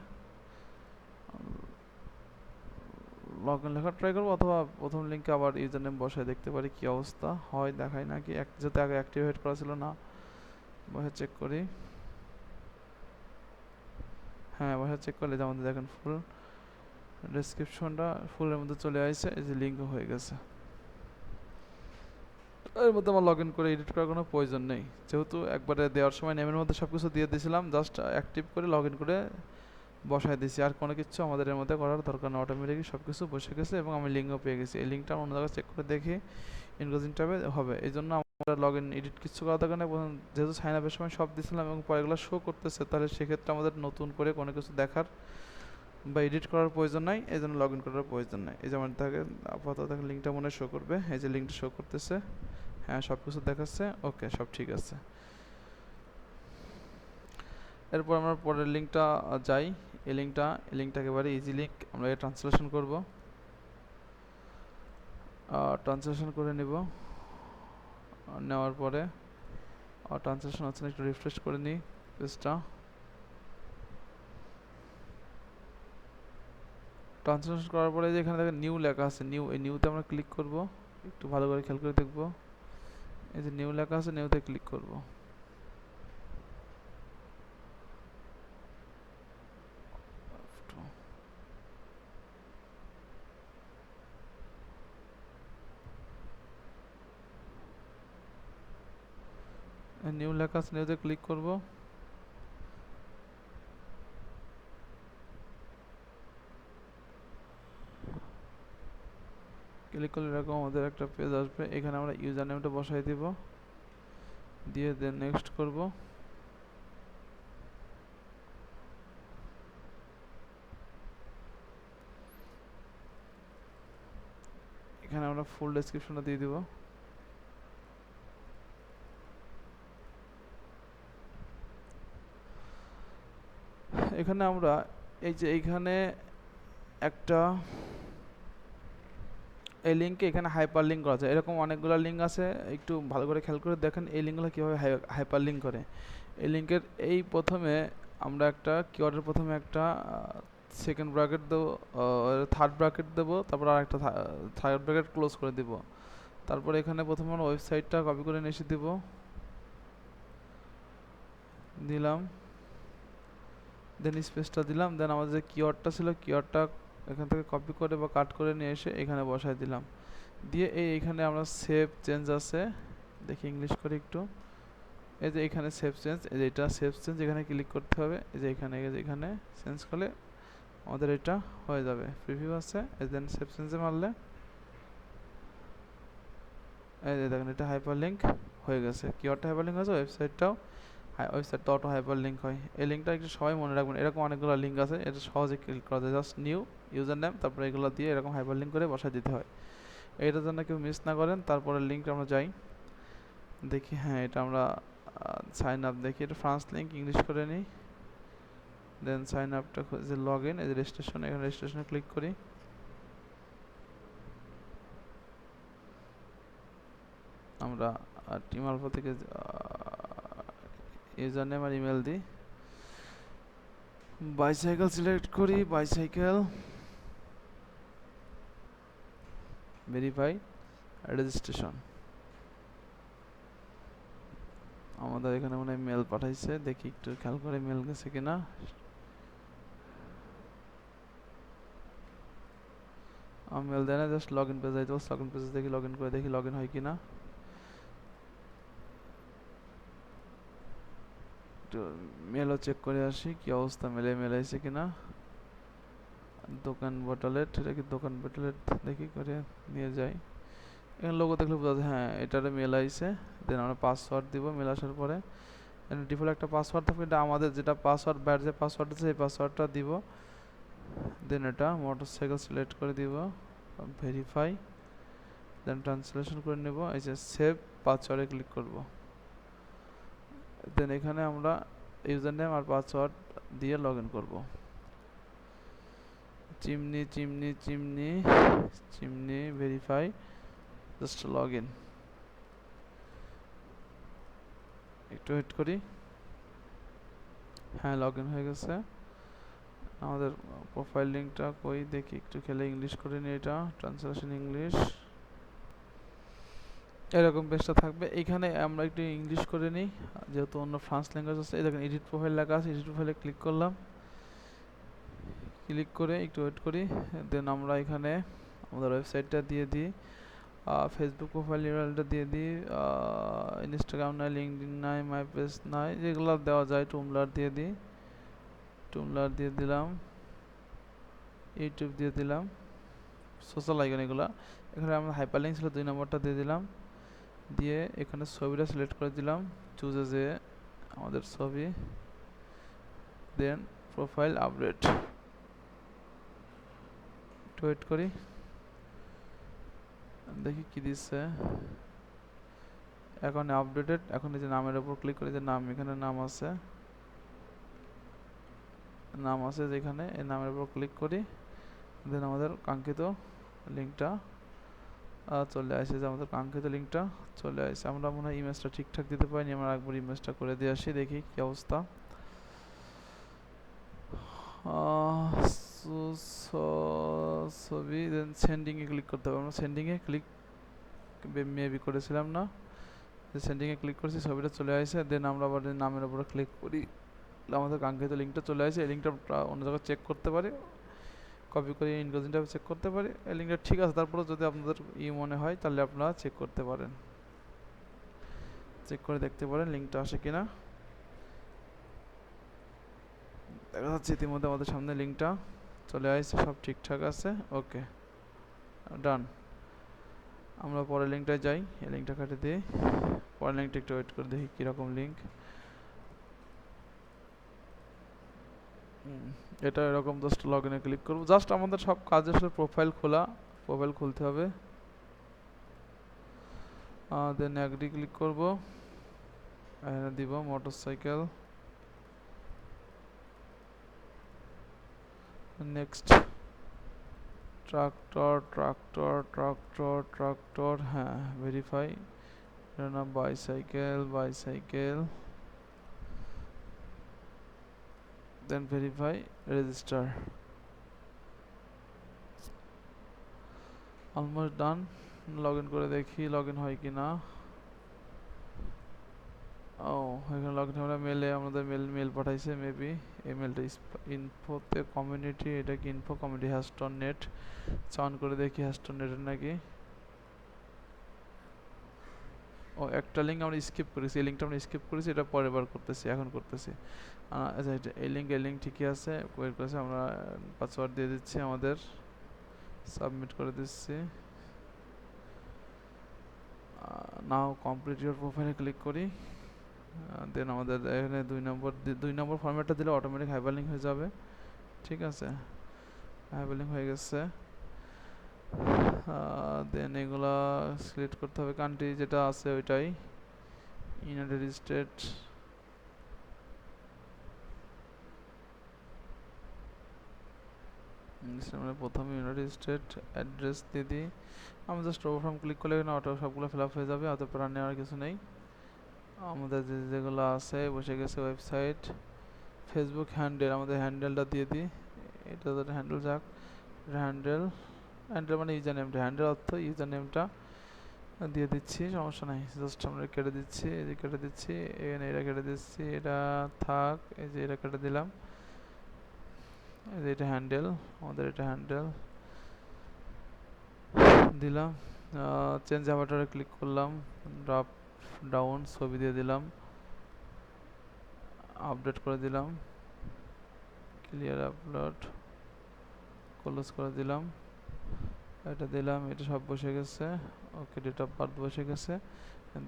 লগ ইন লেখা ট্রাই করবো, অথবা প্রথম লিঙ্কে আবার ইউজার নেম বসায় দেখতে পারি কি অবস্থা হয়, দেখায় নাকি, যেহেতু আগে অ্যাক্টিভেট করা ছিল না। বসে চেক করি, হ্যাঁ বসে চেক করলে যে আমাদের দেখেন ফুল ডেসক্রিপশনটা ফুলের মধ্যে চলে আসছে, এই যে লিঙ্ক হয়ে গেছে। এর মধ্যে আমার লগ ইন করে এডিট করার কোনো প্রয়োজন নেই, যেহেতু একবারে দেওয়ার সময় নেমের মধ্যে সব কিছু দিয়ে দিয়েছিলাম, জাস্ট অ্যাক্টিভ করে লগ ইন করে বসায় দিয়েছি, আর কোনো কিছু আমাদের এর মধ্যে করার দরকার না, অটোমেটিকই সব কিছু বসে গেছে এবং আমি লিঙ্কও পেয়ে গেছি। এই লিঙ্কটা অন্য জায়গায় চেক করে দেখি ইনক্লুজিং ট্যাবে হবে, এই জন্য আমরা লগ ইন এডিট কিছু করা দরকার নেই, যেহেতু সাইন আপের সময় সব দিয়েছিলাম এবং পরে এগুলো শো করতেছে, তাহলে সেক্ষেত্রে আমাদের নতুন করে কোনো কিছু দেখার বা এডিট করার প্রয়োজন নাই, এই জন্য লগ ইন করার প্রয়োজন নাই। এই যে আমার থাকে আপাতত দেখেন লিঙ্কটা মনে শো করবে, এই যে লিঙ্কটা শো করতেছে, হ্যাঁ সব কিছু দেখাচ্ছে, ওকে সব ঠিক আছে। এরপর আমরা পরের লিঙ্কটা যাই, এই লিঙ্কটা একেবারে ইজি লিঙ্ক, আমরা এটা ট্রান্সলেশন করব, ট্রান্সলেশন করে নিব, নেওয়ার পরে ট্রান্সলেশন হচ্ছে না, একটু রিফ্রেশ করে নিই পেজটা। ট্রান্সলেশন করার পরে যে এখানে দেখেন নিউ লেখা আছে, নিউ, এই নিউতে আমরা ক্লিক করব, একটু ভালো করে খেয়াল করে দেখব, এই যে নিউ লেখা আছে নিউতে ক্লিক করব। নিউ লেখা আছে নিউতে ক্লিক করব, ক্লিক করলে এরকম আমাদের একটা পেজ আসবে, এখানে আমরা ইউজার নেমটা বসাই দিব, দিয়ে দেন নেক্সট করব। এখানে আমরা ফুল ডেসক্রিপশনটা দিয়ে দিব, এখানে আমরা এই যে এইখানে একটা এই লিঙ্কে এখানে হাইপার লিঙ্ক করা যায়, এরকম অনেকগুলো লিঙ্ক আছে, একটু ভালো করে খেয়াল করে দেখেন এই লিঙ্কগুলো কীভাবে হাইপার লিঙ্ক করে। এই লিঙ্কের এই প্রথমে আমরা একটা কিওয়ার্ডের প্রথমে একটা সেকেন্ড ব্র্যাকেট দেবো, থার্ড ব্র্যাকেট দেবো, তারপর আর একটা থার্ড ব্র্যাকেট ক্লোজ করে দিব, তারপর এখানে প্রথমে আমরা ওয়েবসাইটটা কপি করে নিয়ে এসে দিব, দিলাম, দেন স্পেসটা দিলাম, দেন আমাদের যে কিওয়ার্ডটা ছিল কিওয়ার্ডটা এখান থেকে কপি করে বা কাট করে নিয়ে এসে এখানে বসাই দিলাম, দিয়ে এইখানে আমরা সেভ চেঞ্জ আছে, দেখি ইংলিশ করে একটু, এই যে এখানে সেভ চেঞ্জ, এই যে এটা সেভ চেঞ্জ এখানে ক্লিক করতে হবে, এই যে এখানে চেঞ্জ করলে আমাদের এটা হয়ে যাবে, প্রিভিউ আছে, এই দেন সেভ চেঞ্জে মারলে এই যে দেখেন এটা হাইপার লিঙ্ক হয়ে গেছে, কিওয়ার্ডটা হাইপার লিঙ্ক হয়েছে, ওয়েবসাইটটাও ওয়েবসাইটটা অটো হাইপার লিঙ্ক হয়। এই লিঙ্কটা একটু সবাই মনে রাখবেন, এরকম অনেকগুলো লিঙ্ক আছে, এটা সহজে ক্লিক করা যায়, জাস্ট নিউ ইউজার নেম তারপরে এগুলো দিয়ে এরকম হাইপার লিঙ্ক করে বসায় দিতে হয়, এইটার জন্য কেউ মিস না করেন। তারপরে লিঙ্কটা আমরা যাই, দেখি হ্যাঁ এটা আমরা সাইন আপ, দেখি এটা ফ্রান্স লিঙ্ক ইংলিশ করে নিই, দেন সাইন আপটা যে লগ ইন, এই যে রেজিস্ট্রেশন, এখানে রেজিস্ট্রেশনে ক্লিক করি, আমরা টিম আলফা থেকে ইউজার নেম আর ইমেল দিই, বাইসাইকেল সিলেক্ট করি, বাইসাইকেল ভেরিফাই রেজিস্ট্রেশন, আমাদের এখানে মনে হয় মেল পাঠাইছে, দেখি একটু খেয়াল করে মেল গেছে কিনা, মেল দেয় না, জাস্ট লগ ইন পেজ যাইতে, লগ ইন পেজে দেখি লগ ইন করে দেখি লগ ইন হয় কিনা, একটু মেলও চেক করে আসি কি অবস্থা, মেল আইছে কিনা, দোকান বটলেট, এটা কি দোকান বটলেট, দেখি করে নিয়ে যাই, এখানে লোগো দেখলে বোঝা যায় হ্যাঁ এটারে মেল আইছে, দেন আমরা পাসওয়ার্ড দিব, মেল আসার পরে ডিফল্ট একটা পাসওয়ার্ড থাকবে, এটা আমাদের যেটা পাসওয়ার্ড ব্যাড যে পাসওয়ার্ড আছে সেই পাসওয়ার্ডটা দিব, দেন এটা মোটরসাইকেল সিলেক্ট করে দিব, ভেরিফাই, দেন ট্রান্সলেশন করে নেব, এই যে সেভ পাসওয়ার্ডে ক্লিক করব। দেন এখানে আমরা ইউজার নেম আর পাসওয়ার্ড দিয়ে লগ ইন করবো। Chimney chimney chimney chimney verify, just log in. একটু ওয়েট করি। হ্যাঁ, লগ ইন হয়ে গেছে। আমাদের প্রোফাইল লিঙ্কটা কই দেখি, একটু খেলে ইংলিশ করে নিই, এটা ট্রান্সলেশন ইংলিশ, এরকম পেজটা থাকবে। এখানে আমরা একটু ইংলিশ করে নিই যেহেতু অন্য ফ্রান্স ল্যাঙ্গুয়েজ আছে। এই দেখেন এডিট প্রোফাইল লেখা আছে, এডিট প্রোফাইলে ক্লিক করলাম, ক্লিক করে একটু ওয়েট করি। দেন আমরা এখানে আমাদের ওয়েবসাইটটা দিয়ে দিই, ফেসবুক প্রোফাইল ইউআরএলটা দিয়ে দিই, ইনস্টাগ্রাম নাই, লিঙ্কডইন নাই, মাই পেজ নাই, যেগুলো দেওয়া যায়, টুমলার দিয়ে দিই, টুমলার দিয়ে দিলাম, ইউটিউব দিয়ে দিলাম, সোশ্যাল আইকন এগুলো। এখানে আমরা হাইপারলিঙ্ক ছিল 2 নম্বরটা দিয়ে দিলাম, দিয়ে এখানে ছবিটা সিলেক্ট করে দিলাম, চুজে যে আমাদের ছবি, দেন প্রোফাইল আপডেট, একটু ওয়েট করি, দেখি কি দিচ্ছে। এখন আপডেটেড, এখন এই যে নামের উপর ক্লিক করে, যে নাম এখানে নাম আছে, নাম আছে যেখানে, এই নামের উপর ক্লিক করি, দেন আমাদের কাঙ্ক্ষিত লিঙ্কটা চলে আসে, যে আমাদের কাঙ্ক্ষিত লিঙ্কটা চলে আসে। আমরা মনে হয় ইমেজটা ঠিকঠাক দিতে পারিনি, আমরা একবার ইমেজটা করে দিয়ে আসি, দেখি কি অবস্থা। ছবি, দেন সেন্ডিংয়ে ক্লিক করতে হবে, আমরা সেন্ডিংয়ে ক্লিক মেবি করেছিলাম না, সেন্ডিংয়ে ক্লিক করছি, ছবিটা চলে আসে। দেন আমরা আবার নামের উপরে ক্লিক করি, আমাদের কাঙ্ক্ষিত লিঙ্কটা চলে আসে। এই লিঙ্কটা অন্য জায়গায় চেক করতে পারি, কপি করে ইনকোজিনটা চেক করতে পারি, এই লিঙ্কটা ঠিক আছে। তারপরে যদি আপনাদের মনে হয় তাহলে আপনারা চেক করতে পারেন, চেক করে দেখতে পারেন লিঙ্কটা আসে কিনা। দেখা যাচ্ছে ইতিমধ্যে আমাদের সামনে লিঙ্কটা চলে আসছে, সব ঠিকঠাক আছে, ওকে ডান। আমরা পরের লিঙ্কটায় যাই, এই লিঙ্কটা কেটে দিই, পরের লিঙ্কটা একটু ওয়েট করে দেখি কীরকম লিঙ্ক। এটা এরকম জাস্ট লগ ইনে ক্লিক করবো, জাস্ট আমাদের সব কাজ আসলে প্রোফাইল খোলা, প্রোফাইল খুলতে হবে, দেন অ্যাগ্রি ক্লিক করবো, এখানে দিব motorcycle, next tractor tractor tractor tractor, হ্যাঁ ভেরিফাই, নাম bicycle bicycle, then verify, register, almost done. Log in করে দেখি লগ ইন হয় কি না। ও এখানে লগ ইন, আমরা মেলে আমাদের মেল পাঠাইছে, মেবি এই মেলটা ইনফোতে কমিউনিটি, এটা কি ইনফো কমিউনিটি হ্যাশটন নেট, অন করে দেখি হ্যাশটন নেটের নাকি। ও একটা লিঙ্ক আমরা স্কিপ করেছি, এই লিঙ্কটা আমরা স্কিপ করেছি, এটা পরের বার করতেছি, এখন করতেছি। আচ্ছা এই লিঙ্ক ঠিকই আছে, ওয়েট করেছে, আমরা পাসওয়ার্ড দিয়ে দিচ্ছি, আমাদের সাবমিট করে দিচ্ছি। নাও কমপ্লিট ইউর প্রোফাইলে ক্লিক করি, দেন আমাদের এখানে 2 নম্বর ফরম্যাটটা দিলে অটোমেটিক হাইপারলিঙ্ক হয়ে যাবে, ঠিক আছে, হাইপারলিঙ্ক হয়ে গেছে। দেন এগুলা সিলেক্ট করতে হবে, কান্ট্রি যেটা আছে ওইটাই, ইউনাইটেড স্টেট, আমরা প্রথমে ইউনাইটেড স্টেট অ্যাড্রেস দিয়ে দিই। আমরা জাস্ট ওভারফ্রম ক্লিক করলে এখানে অটো সবগুলো ফিল আপ হয়ে যাবে, অত প্রাণ নেওয়ার কিছু নেই। আমাদের যেগুলো আছে বসে গেছে ওয়েবসাইট, ফেসবুক হ্যান্ডেল, আমাদের হ্যান্ডেলটা দিয়ে দিই, এটা তো হ্যান্ডেল যাক, হ্যান্ডেল হ্যান্ডেল মানে ইউজার নেমটা, হ্যান্ডেল অর্থ ইউজার নেমটা দিয়ে দিচ্ছি, সমস্যা নাই, জাস্ট আমরা কেটে দিচ্ছি, এই যে কেটে দিচ্ছি, এখানে এটা কেটে দিচ্ছি, এটা থাক, এই যে এটা কেটে দিলাম, এই যে এটা হ্যান্ডেল, আমাদের এটা হ্যান্ডেল দিলাম, চেঞ্জ অ্যাভাটারে ক্লিক করলাম, ড্রপ ডাউন ছবি দিয়ে দিলাম, আপডেট করে দিলাম, ক্লিয়ার আপলোড, ক্লোজ করে দিলাম, এটা দিলাম, এটা সব বসে গেছে, ওকে ডেট অফ বার্থ বসে গেছে।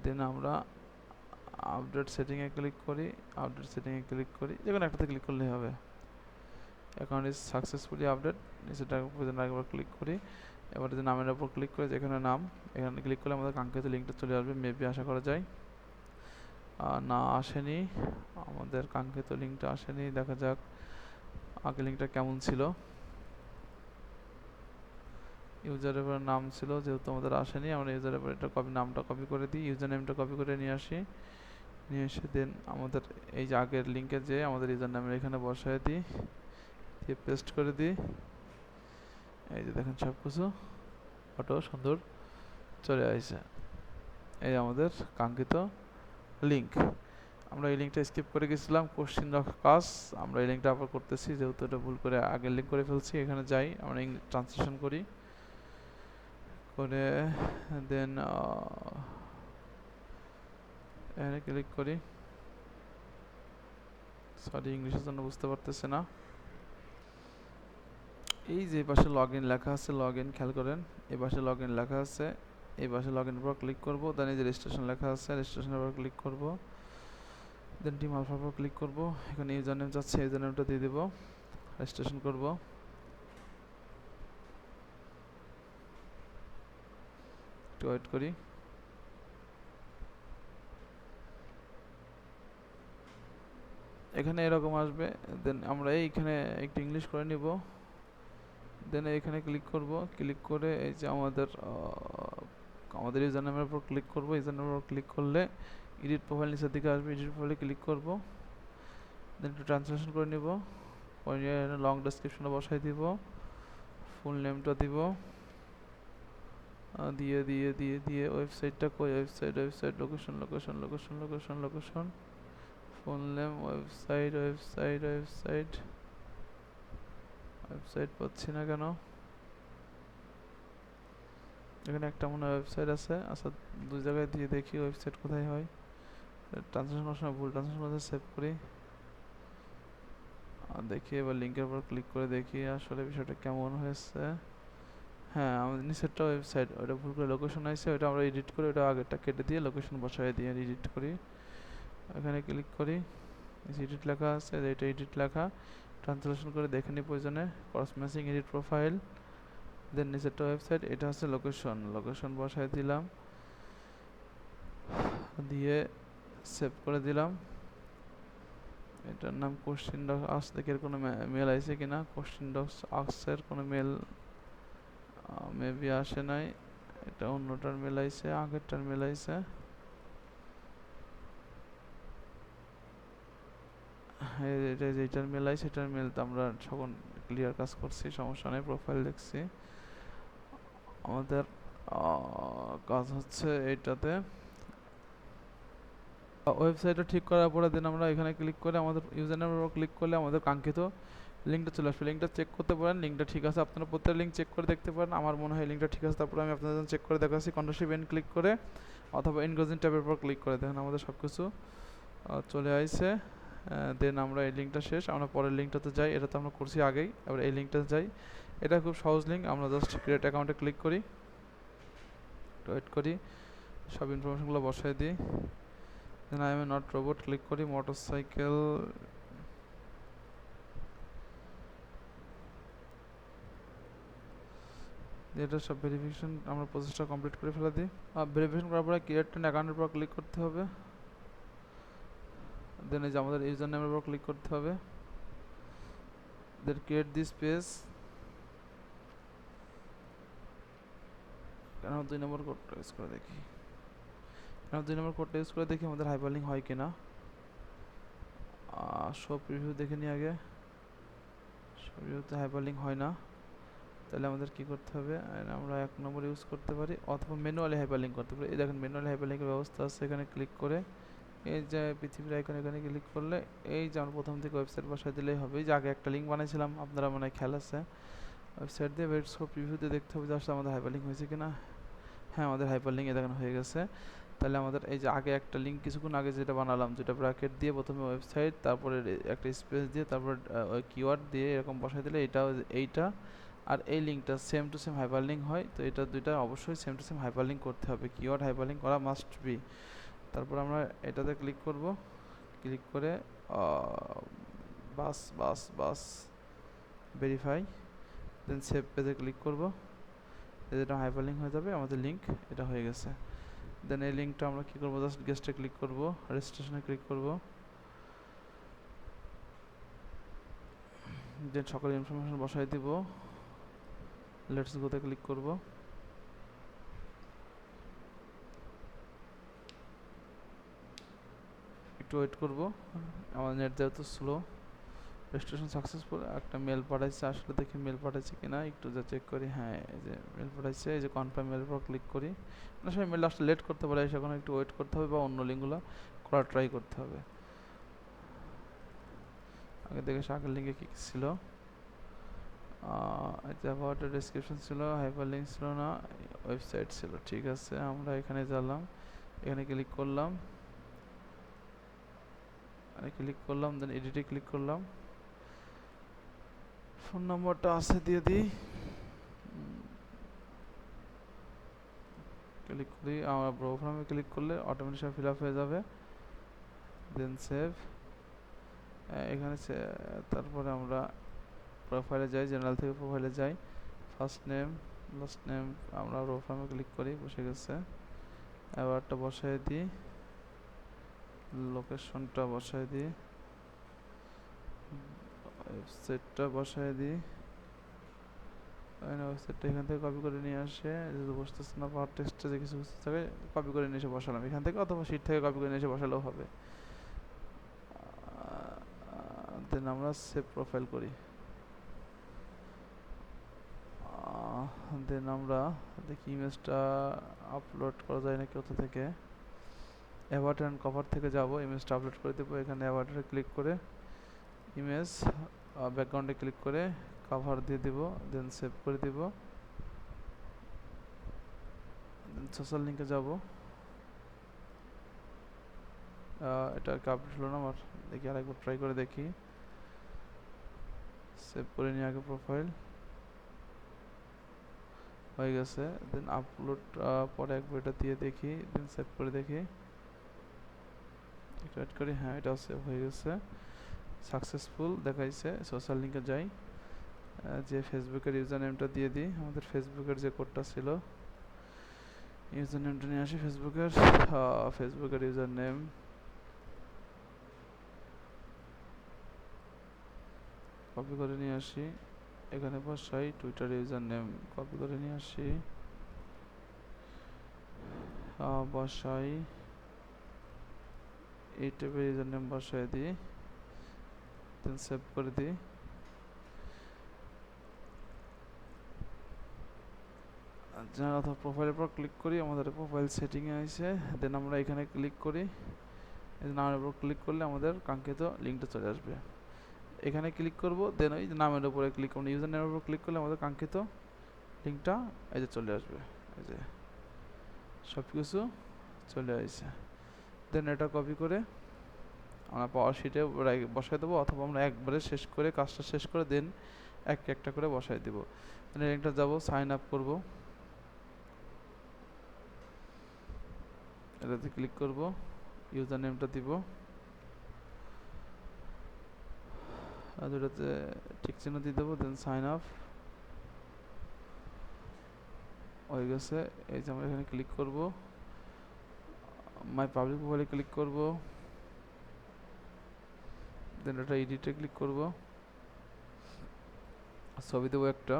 দেন আমরা আপডেট সেটিংয়ে ক্লিক করি, আপডেট সেটিংয়ে ক্লিক করি, যেকোনো একটাতে ক্লিক করলেই হবে। অ্যাকাউন্ট ইজ সাকসেসফুলি আপডেট, নিচেটা পর্যন্ত একবার ক্লিক করি। এবার যে নামের উপর ক্লিক করে যেখানে নাম, এখানে ক্লিক করলে আমাদের কাঙ্ক্ষিত লিঙ্কটা চলে আসবে। মেবি আশা করা যায়। না, আসেনি, আমাদের কাঙ্ক্ষিত লিঙ্কটা আসেনি। দেখা যাক আগে লিঙ্কটা কেমন ছিল। ইউজার এবার নাম ছিল, যেহেতু আমাদের আসেনি, আমরা ইউজার এবার এটা নামটা কপি করে দিই, ইউজার নেমটা কপি করে নিয়ে আসি। নিয়ে এসে দেন আমাদের এই যে আগের লিঙ্কে যে আমাদের ইউজার নামের এখানে বসায় দিই, দিয়ে পেস্ট করে দিই। এই যে দেখেন সব কিছু অটো সুন্দর চলে আসছে। এই আমাদের কাঙ্ক্ষিত লিঙ্ক। আমরা এই লিঙ্কটা স্কিপ করে গেছিলাম, কোশ্চিন কাজ। আমরা এই লিঙ্কটা আবার করতেছি, যেহেতু এটা ভুল করে আগের লিঙ্ক করে ফেলছি। এখানে যাই, আমরা ট্রান্সলেশন করি, করে দেন এখানে ক্লিক করি। সরি, ইংলিশের জন্য বুঝতে পারতেছে না। এই যে পাশে লগ ইন লেখা আছে, লগ ইন খেয়াল করেন, এই পাশে লগ ইন লেখা আছে, এই পাশে লগ ইন উপর ক্লিক করবো। দেন এই যে রেজিস্ট্রেশন লেখা আছে, রেজিস্ট্রেশনের উপর ক্লিক করবো। দেন টিম আলফার উপর ক্লিক করবো। এখানে ইউজার নেম যাচ্ছে, ইউজার নেমটা দিয়ে দেবো, রেজিস্ট্রেশন করবো। একটু ওয়েট করি। এখানে এরকম আসবে। দেন আমরা এইখানে একটু ইংলিশ করে নিব। দেন এখানে ক্লিক করব, ক্লিক করে এই যে আমাদের ইউজার নামের উপর ক্লিক করব। ইউজার নামের উপর ক্লিক করলে এডিট প্রোফাইল নিচের দিকে আসবে, এডিট প্রোফাইলে ক্লিক করব। দেন একটু ট্রান্সলেশন করে নিব, লং ডেসক্রিপশনে বসাই দিব, ফুল নেমটা দিব, দিয়ে দিয়ে দিয়ে দিয়ে ওয়েবসাইটটা কই, website location, full name, website পাচ্ছি না কেন। এখানে একটা মনে হয় ওয়েবসাইট আছে। আচ্ছা, দুই জায়গায় দিয়ে দেখি ওয়েবসাইট কোথায় হয়। ট্রান্সলেশন করার সময় ভুল ট্রান্সলেশন করে সেভ করি। দেখি এবার লিঙ্কের উপর ক্লিক করে দেখি আসলে বিষয়টা কেমন হয়েছে। হ্যাঁ, আমাদের নিচেরটা ওয়েবসাইট, ওটা ভুল করে লোকেশন আছে, ওটা আমরা এডিট করে ওটা আগেরটা কেটে দিয়ে লোকেশন বসাই দিয়ে এডিট করি। এখানে ক্লিক করি, এডিট লেখা আছে, এটা এডিট লেখা, ট্রান্সলেশন করে দেখে নিই প্রয়োজনে। ক্রস ম্যাচিং, এডিট প্রোফাইল, দেন নিচেরটা ওয়েবসাইট, এটা হচ্ছে লোকেশন বসাই দিলাম, দিয়ে সেভ করে দিলাম। এটার নাম কোশ্চিন ডক্স আস, দেখে এর কোনো মেল আছে কিনা। কোশ্চিন ডক্স আক্সের কোনো মেল মেবি আসে নাই, এটা অন্যটার মেল আইছে, আগেরটার মেল আইছে। এটা যেটার মেল আইছে সেটার মেল তো আমরা সকল ক্লিয়ার কাজ করছি, সমস্যা নেই, প্রোফাইল দেখছি। আমাদের কাজ হচ্ছে এইটাতে ওয়েবসাইটটা ঠিক করার পরে দেন আমরা এখানে ক্লিক করে আমাদের ইউজার নেমের উপর ক্লিক করলে আমাদের কাঙ্ক্ষিত লিঙ্কটা চলে আসবে। লিঙ্কটা চেক করতে পারেন, লিঙ্কটা ঠিক আছে, আপনারা প্রত্যেক লিঙ্ক চেক করে দেখতে পারেন। আমার মনে হয় লিঙ্কটা ঠিক আছে, তারপরে আমি আপনাদের জন্য চেক করে দেখাচ্ছি। কন্ট্রোল এন ক্লিক করে অথবা এনগেজিং ট্যাবের উপর ক্লিক করে দেখেন আমাদের সব কিছু চলে আসছে। দেন আমরা এই লিঙ্কটা শেষ, আমরা পরের লিঙ্কটাতে যাই, এটা তো আমরা করছি আগেই। এবার এই লিঙ্কটাতে যাই, এটা খুব সহজ লিঙ্ক। আমরা জাস্ট ক্রিয়েট অ্যাকাউন্টে ক্লিক করি, ওয়েট করি, সব ইনফরমেশনগুলো বসাই দিই। Then I am a not robot click করি, মোটরসাইকেল, এটা সব ভেরিফিকেশন আমরা প্রসেসটা কমপ্লিট করে ফেলা দিই। ভেরিফিকেশন করার পরে ক্রিয়েট অ্যান অ্যাকাউন্টের উপর ক্লিক করতে হবে। দেন এই যে আমাদের ইউজার নেমের উপর ক্লিক করতে হবে। দেন ক্রিয়েট দিস পেজ, কেন 2 নম্বর কোডটা ইউজ করে দেখি, আমাদের হাইপারলিংক হয় কিনা। সব রিভিউ দেখে নিই আগে, সব রিভিউতে হাইপারলিংক হয় না। তাহলে আমাদের কি করতে হবে, আমরা 1 নম্বর ইউজ করতে পারি অথবা ম্যানুয়ালি হাইপারলিংক করতে পারি। এই দেখেন ম্যানুয়ালি হাইপারলিংকের ব্যবস্থা আছে, এখানে ক্লিক করে এই যে পৃথিবীর আইকন, এখানে ক্লিক করলে এই যে আমরা প্রথম থেকে ওয়েবসাইট বসাই দিলেই হবে। এই যে আগে একটা লিঙ্ক বানাইছিলাম, আপনারা মনে হয় খেয়াল আছে, ওয়েবসাইট দিয়ে সব রিভিউতে দেখতে হবে যে আসলে আমাদের হাইপারলিংক হয়েছে কিনা। হ্যাঁ, আমাদের হাইপারলিংক এ দেখেন হয়ে গেছে। তাহলে আমাদের এই যে আগে একটা লিঙ্ক কিছুক্ষণ আগে যেটা বানালাম, যেটা ব্র্যাকেট দিয়ে প্রথমে ওয়েবসাইট, তারপরে একটা স্পেস দিয়ে, তারপর ওই কিওয়ার্ড দিয়ে এরকম বসাই দিলে এইটা আর এই লিঙ্কটা সেম টু সেম হাইপারলিংক হয়। তো এটা দুইটা অবশ্যই সেম টু সেম হাইপারলিংক করতে হবে, কিওয়ার্ড হাইপারলিংক করা মাস্ট বি। তারপর আমরা এটাতে ক্লিক করব, ক্লিক করে বাস ভেরিফাই, দেন সেভ পেজে ক্লিক করব, এটা হাইপার লিঙ্ক হয়ে যাবে, আমাদের লিঙ্ক এটা হয়ে গেছে। দেন এই লিঙ্কটা আমরা কী করবো, জাস্ট গেস্টে ক্লিক করব, রেজিস্ট্রেশনে ক্লিক করব, দেন সকলের ইনফরমেশন বসাই দিব, লেটস গোতে ক্লিক করব, একটু ওয়েট করব, আমার নেট যেহেতু স্লো। রেজিস্ট্রেশন সাকসেসফুল, একটা মেল পাঠাইছে, আসলে দেখি মেল পাঠাইছে কিনা একটু যা চেক করি। হ্যাঁ, এই যে মেল পাঠাইছে, এই যে কনফার্ম মেলের পর ক্লিক করি। না সময় মেল আসলে লেট করতে পারে, সেখানে একটু ওয়েট করতে হবে বা অন্য লিঙ্কগুলো করার ট্রাই করতে হবে। আগে দেখে আগের লিঙ্কে কী ছিল, অ্যাবাউট ডেসক্রিপশন ছিল, হাইপার লিঙ্ক ছিল না, ওয়েবসাইট ছিল। ঠিক আছে, আমরা এখানে গেলাম, এখানে ক্লিক করলাম, দেন এডিটে ক্লিক করলাম, ফোন নাম্বারটা আছে দিয়ে দিই, ক্লিক করি, আমরা প্রোগ্রামে ক্লিক করলে অটোমেটিক সব ফিল আপ হয়ে যাবে, দেন সেভ। এখানে তারপরে আমরা প্রোফাইলে যাই, জেনারেল থেকে প্রোফাইলে যাই, ফার্স্ট নেম লাস্ট নেম, আমরা প্রোগ্রামে ক্লিক করি, বসে গেছে। অ্যাওয়ার্ডটা বসাই দিই, লোকেশনটা বসাই দিই, ওয়েবসাইটটা বসাই দিই, ওয়েবসাইটটা এখান থেকে কপি করে নিয়ে আসে, যদি বসতেছে না পাওয়ার টেক্সটে যে কিছু বুঝতে থাকে কপি করে নিয়ে এসে বসালাম এখান থেকে, অথবা শিট থেকে কপি করে নিয়ে এসে বসালেও হবে। দেন আমরা সেভ প্রোফাইল করি, দেন আমরা দেখি ইমেজটা আপলোড করা যায় নাকি কোথা থেকে। অ্যাভার্ট অ্যান্ড কভার থেকে যাব, ইমেজটা আপলোড করে দেবো। এখানে অ্যাভার্টে ক্লিক করে ইমেজ, ব্যাকগ্রাউন্ডে ক্লিক করে কভার দিয়ে দিব, দেন সেভ করে দিব। সোশ্যাল লিঙ্কে যাব, এটা আপডেট হলো না আমার, দেখি আরেকবার ট্রাই করে দেখি। সেভ করে নিয়ে আগে প্রোফাইল হয়ে গেছে, দেন আপলোড পরে একবার এটা দিয়ে দেখি, দেন সেভ করে দেখি, একটু ওয়েট করি। হ্যাঁ, এটাও সেভ হয়ে গেছে, সাকসেসফুল দেখাইছে। সোশ্যাল লিঙ্কে যাই, যে ফেসবুকের ইউজার নেমটা দিয়ে দিই, আমাদের ফেসবুকের যে কোডটা ছিল, ইউজার নেমটা নিয়ে আসি, ফেসবুকের ইউজার নেম, কপি করে নিয়ে আসি, এখানে বসাই। টুইটার ইউজার নেম কপি করে নিয়ে আসি, বসাই, এই টাইপের ইউজার নেম বসাই দিই, দেন সেভ করে দিই। অথবা প্রোফাইলের পর ক্লিক করি, আমাদের প্রোফাইল সেটিংয়ে আছে, দেন আমরা এখানে ক্লিক করি, নামের উপর ক্লিক করলে আমাদের কাঙ্ক্ষিত লিঙ্কটা চলে আসবে। এখানে ক্লিক করব, দেন ওই নামের উপরে ক্লিক করব, ইউজার নেমের উপর ক্লিক করলে আমাদের কাঙ্ক্ষিত লিঙ্কটা এই যে চলে আসবে, এই যে সব কিছু চলে আসছে। দেন এটা কপি করে আমরা পাওয়ার শিটে বসাই দেবো, অথবা আমরা একবারে শেষ করে কাজটা শেষ করে দেন একটা করে বসাই দেবো। দেন লিঙ্কটা যাবো, সাইন আপ করব, এটাতে ক্লিক করব, ইউজার নেমটা দিব, আর দুটাতে টিক চিহ্ন দিয়ে দেবো, দেন সাইন আপ হয়ে গেছে। এই যে আমরা এখানে ক্লিক করব, মাই পাবলিক প্রোফাইলে ক্লিক করব, দেন এটা এডিটে ক্লিক করব, ছবি দেবো একটা,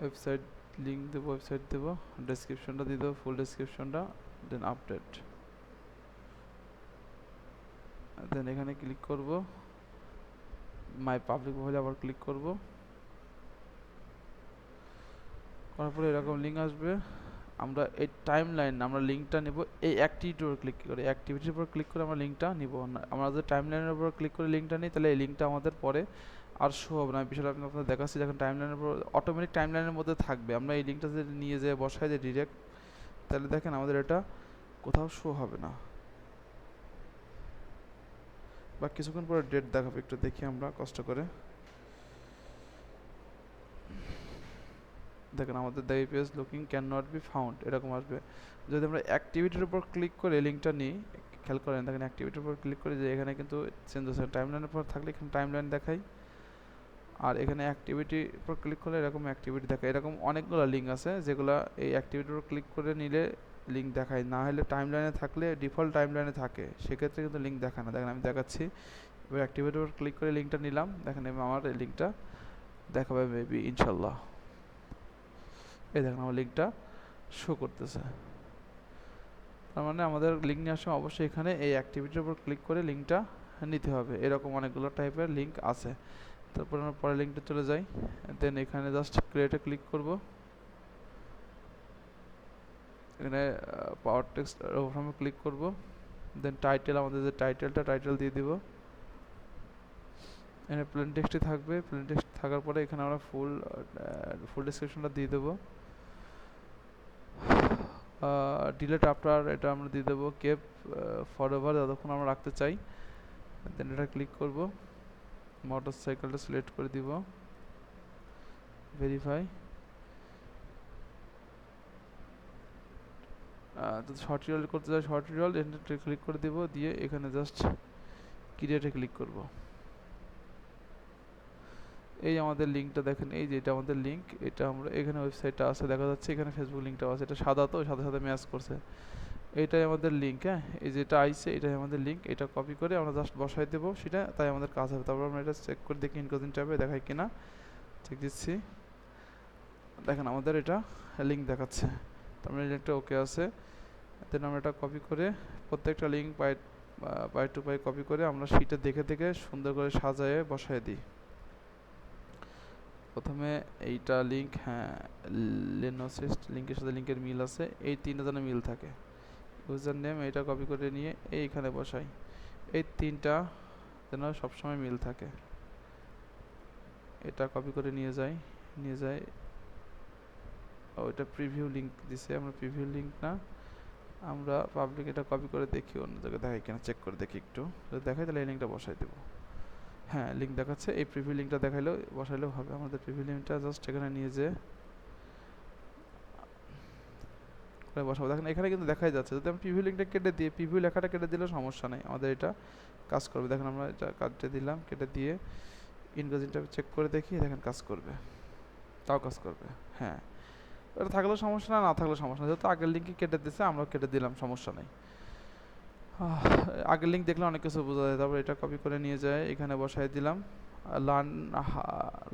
ওয়েবসাইট লিঙ্ক দেবো, ওয়েবসাইট দেবো, ডেসক্রিপশনটা দিয়ে দেবো, ফুল ডেসক্রিপশনটা, দেন আপডেট, দেন এখানে ক্লিক করব, মাই পাবলিক প্রোফাইলে আবার ক্লিক করব, করার পরে এরকম লিঙ্ক আসবে। আমরা এই টাইম লাইন আমরা লিঙ্কটা নেব, এই অ্যাক্টিভিটির উপর ক্লিক করে, অ্যাক্টিভিটির উপর ক্লিক করে আমরা লিঙ্কটা নিব। আমরা যদি টাইম লাইনের উপর ক্লিক করে লিঙ্কটা নিই, তাহলে এই লিঙ্কটা আমাদের পরে আর শো হবে না। বিষয়টা আমি আপনাদের দেখাচ্ছি, যখন টাইম লাইনের উপর অটোমেটিক টাইম লাইনের মধ্যে থাকবে। আমরা এই লিঙ্কটা যদি নিয়ে যেয়ে বসাই দিই ডিরেক্ট, তাহলে দেখেন আমাদের এটা কোথাও শো হবে না, বা কিছুক্ষণ পরে ডেট দেখাবে, একটু দেখি আমরা কষ্ট করে। দেখেন আমাদের the page looking can not be found এরকম আসবে। যদি আমরা অ্যাক্টিভিটির উপর ক্লিক করে লিঙ্কটা নিই, খেয়াল করেন দেখেন অ্যাক্টিভিটির উপর ক্লিক করে যে এখানে কিন্তু চেঞ্জ হচ্ছে, টাইম লাইনের পর থাকলে এখানে টাইম লাইন দেখাই, আর এখানে অ্যাক্টিভিটি উপর ক্লিক করলে এরকম অ্যাক্টিভিটি দেখায়। এরকম অনেকগুলো লিঙ্ক আছে যেগুলো এই অ্যাক্টিভিটির উপর ক্লিক করে নিলে লিঙ্ক দেখায়, না হলে টাইমলাইনে থাকলে ডিফল্ট টাইমলাইনে থাকে, সেক্ষেত্রে কিন্তু লিঙ্ক দেখায় না। দেখেন আমি দেখাচ্ছি, এবার অ্যাক্টিভিটির উপর ক্লিক করে লিঙ্কটা নিলাম, দেখেন আমার এই লিঙ্কটা দেখাবে মেবি ইনশাল্লাহ। এই দেখেন আমার লিঙ্কটা শো করতেছে। তার মানে আমাদের লিঙ্ক নেওয়ার সময় অবশ্যই এখানে এই অ্যাক্টিভিটির উপর ক্লিক করে লিঙ্কটা নিতে হবে। এরকম অনেকগুলো টাইপের লিঙ্ক আছে। তারপর আমরা পরের লিঙ্কটা চলে যাই, দেন এখানে জাস্ট ক্রিয়েটে ক্লিক করব। এখানে পাওয়ার টেক্সট ওভারফ্রমে ক্লিক করব, দেন টাইটেল, আমাদের যে টাইটেল দিয়ে দিব। এখানে প্লেন টেক্সটই থাকবে, প্লেন টেক্সট থাকার পরে এখানে আমরা ফুল ডেসক্রিপশনটা দিয়ে দেবো। ডিলেট আফটার এটা আমরা দিয়ে দেবো কেপ ফরএভার, যতক্ষণ আমরা রাখতে চাই। দেন এটা ক্লিক করব, মোটরসাইকেলটা সিলেক্ট করে দিব, ভেরিফাই। যদি শর্ট টিউটোরিয়াল করতে চাই শর্ট টিউটোরিয়াল এটা ক্লিক করে দিব, দিয়ে এখানে জাস্ট ক্রিয়েটে ক্লিক করব। এই আমাদের লিঙ্কটা দেখেন, এই যে এটা আমাদের লিঙ্ক, এটা আমরা এখানে ওয়েবসাইটটা আছে দেখা যাচ্ছে, এখানে ফেসবুক লিঙ্কটাও আছে, এটা সাদা তো সাথে সাথে ম্যাচ করছে। এইটাই আমাদের লিঙ্ক, হ্যাঁ এই যেটা আইছে এটাই আমাদের লিঙ্ক। এটা কপি করে আমরা জাস্ট বসাই দেবো, সেটা তাই আমাদের কাজ হবে। তারপর আমরা এটা চেক করে দেখি ইনকোজিন ট্যাবে দেখায় কিনা, চেক দিচ্ছি, দেখেন আমাদের এটা লিঙ্ক দেখাচ্ছে, তার মানে লিঙ্কটা ওকে আছে। দেন আমরা এটা কপি করে প্রত্যেকটা link by two by copy করে আমরা শিটে দেখে দেখে সুন্দর করে সাজায়ে বসায় দিই। প্রথমে এইটা লিঙ্ক, হ্যাঁ লেনোসিস্ট লিঙ্কের সাথে লিঙ্কের মিল আছে, এই তিনটা যেন মিল থাকে। ইউজার নেম এটা কপি করে নিয়ে এইখানে বসাই, এই তিনটা যেন সবসময় মিল থাকে। এটা কপি করে নিয়ে যাই ওইটা প্রিভিউ লিঙ্ক দিছে, আমরা প্রিভিউ লিঙ্ক না, আমরা পাবলিক এটা কপি করে দেখি অন্য জায়গায় দেখাই কিনা, চেক করে দেখি একটু, যদি দেখাই তাহলে এই লিঙ্কটা বসাই দেবো। হ্যাঁ লিঙ্ক দেখাচ্ছে, এই প্রিভিউ লিঙ্কটা দেখাইলেও বসাইলেও হবে। আমাদের প্রিভিউ লিঙ্কটা জাস্ট এখানে নিয়ে যে বসাবো, দেখেন এখানে কিন্তু দেখাই যাচ্ছে। যদি আমি প্রিভিউ লিঙ্কটা কেটে দিয়ে প্রিভিউ লেখাটা কেটে দিলেও সমস্যা নেই, আমাদের এটা কাজ করবে। দেখেন আমরা এটা কাটতে দিলাম, কেটে দিয়ে ইনকোজিনটা চেক করে দেখি, দেখেন কাজ করবে, তাও কাজ করবে। হ্যাঁ এটা থাকলেও সমস্যা না থাকলেও সমস্যা না, যেহেতু আগের লিঙ্কে কেটে দিচ্ছে আমরা কেটে দিলাম, সমস্যা নেই। আগের লিঙ্ক দেখলে অনেক কিছু বোঝা যায়। তারপর এটা কপি করে নিয়ে যায় এখানে বসাই দিলাম,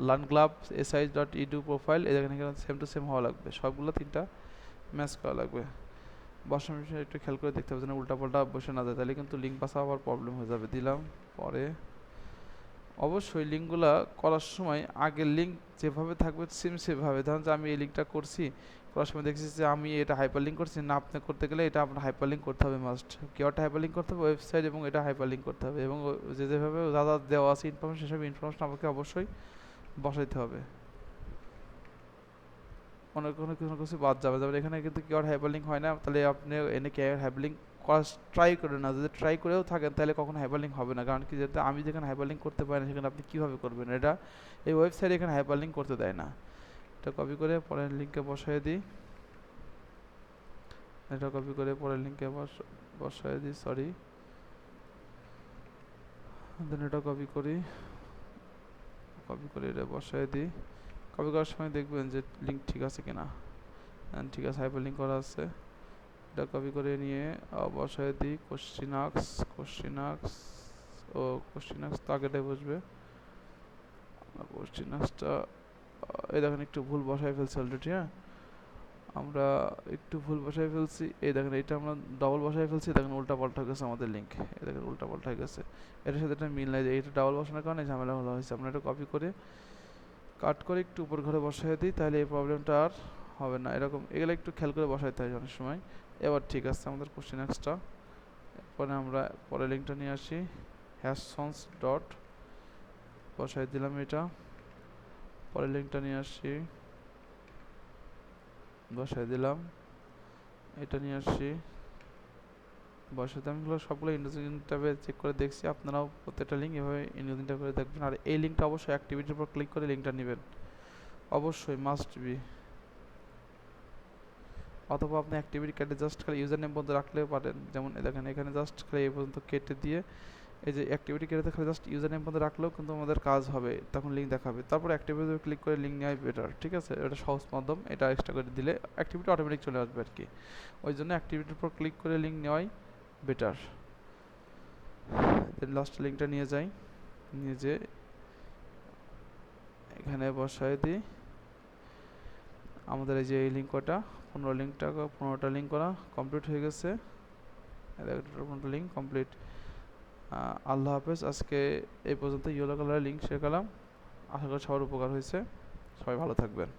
learnglab.si.edu প্রোফাইল, এখানে সেম টু সেম হওয়া লাগবে, সবগুলো তিনটা ম্যাচ করা লাগবে। বসার বিষয়ে একটু খেয়াল করে দেখতে হবে যেন উল্টাপাল্টা বসে না যায়, তাহলে কিন্তু লিঙ্ক পাসা আবার প্রবলেম হয়ে যাবে। দিলাম, পরে অবশ্যই লিঙ্কগুলো করার সময় আগের লিঙ্ক যেভাবে থাকবে সেম সেভাবে, ধরুন যে আমি এই লিঙ্কটা করছি, করার সময় দেখছি যে আমি এটা হাইপার লিঙ্ক করছি না, আপনি করতে গেলে এটা আপনার হাইপার লিঙ্ক করতে হবে, মাস্ট কিওয়ার্ডটা হাইপার লিঙ্ক করতে হবে ওয়েবসাইট, এবং এটা হাইপার লিঙ্ক করতে হবে, এবং যেভাবে দাদা দেওয়া আছে ইনফরমেশন সেসব ইনফরমেশন আমাকে অবশ্যই বসাইতে হবে। অনেক কোনো কিছু বাদ যাবে, যেমন এখানে কিন্তু কিওয়ার্ড হাইপার লিঙ্ক হয় না, তাহলে আপনি এনে কিওয়ার্ড হাইপার লিঙ্ক করার ট্রাই করেন না, যদি ট্রাই করেও থাকেন তাহলে কখনো হাইপার লিঙ্ক হবে না। কারণ কি, যেহেতু আমি যেখানে হাইপার লিঙ্ক করতে পারি না সেখানে আপনি কীভাবে করবেন, এটা এই ওয়েবসাইট এখানে হাইপার লিঙ্ক করতে দেয় না। এটা কপি করে পরের লিঙ্কে বসাই দিই, এটা কপি করে পরের লিঙ্কে বসাই দিই, সরি, দেন এটা কপি করে এটা বসাই দিই। কপি করার সময় দেখবেন যে লিঙ্ক ঠিক আছে কিনা, ঠিক আছে হাইপার লিঙ্ক করা আছে। এটা কপি করে নিয়ে বসাই দিই কোশ্চিনাক্স তো আগেটাই বসবে। কোশ্চিনাক্সটা এই দেখেন একটু ভুল বসাই ফেলছি অলরেডি, হ্যাঁ আমরা একটু ভুল বসাই ফেলছি, এই দেখেন এটা আমরা ডবল বসাই ফেলছি, দেখেন উল্টা পাল্টা হয়ে গেছে আমাদের লিঙ্ক, এই দেখেন উল্টা পাল্টা হয়ে গেছে, এটার সাথে এটা মিল নাই, এটা ডাবল বসানোর কারণে ঝামেলা হলো হয়েছে। আমরা এটা কপি করে কাট করে একটু উপর ঘরে বসাই দিই, তাহলে এই প্রবলেমটা আর হবে না। এরকম এগুলো একটু খেয়াল করে বসাইতে হয় অনেক সময়। এবার ঠিক আছে আমাদের কোশ্চিনাক্সটা, এরপরে আমরা পরের লিঙ্কটা নিয়ে আসি, হ্যাশসন্স ডট বসাই দিলাম, এটা পরের লিঙ্কটা নিয়ে আসি, বসাই দিলাম, এটা নিয়ে আসি, বসাতে আমি সবগুলো ইনকোজিন ট্যাবে চেক করে দেখছি, আপনারাও প্রত্যেকটা লিঙ্ক এভাবে ইনকোজিন ট্যাব করে দেখবেন। আর এই লিঙ্কটা অবশ্যই অ্যাক্টিভিটির উপর ক্লিক করে লিঙ্কটা নেবেন, অবশ্যই মাস্ট বি। অথবা আপনি অ্যাক্টিভিটি কেটে জাস্ট খালি ইউজার নেম পর্যন্ত রাখলেও পারেন, যেমন দেখেন এখানে জাস্ট খালি এই পর্যন্ত কেটে দিয়ে এই যে অ্যাক্টিভিটি ক্যারিতে খালি জাস্ট ইউজার নেম পর্যন্ত রাখলেও কিন্তু আমাদের কাজ হবে, তখন লিঙ্ক দেখাবে। তারপর অ্যাক্টিভিটিতে ক্লিক করে লিঙ্ক নেওয়াই বেটার, ঠিক আছে? এটা সহজ মাধ্যম, এটা এক্সট্রা করে দিলে অ্যাক্টিভিটি অটোমেটিক চলে আসবে আর কি। ওই জন্য অ্যাক্টিভিটির উপর ক্লিক করে লিঙ্ক নেওয়াই বেটার। দেন লাস্ট লিঙ্কটা নিয়ে যাই, নিয়ে যে এখানে বসায় দিই আমাদের এই যে এই লিঙ্ক কটা 15টা লিঙ্ক করা কমপ্লিট হয়ে গেছে। 15টা লিঙ্ক কমপ্লিট। আল্লাহ হাফেজ। আজকে এই পর্যন্ত ইয়েলো কালারের লিঙ্ক শেয়ার করলাম, আশা করি সবার উপকার হয়েছে। সবাই ভালো থাকবেন।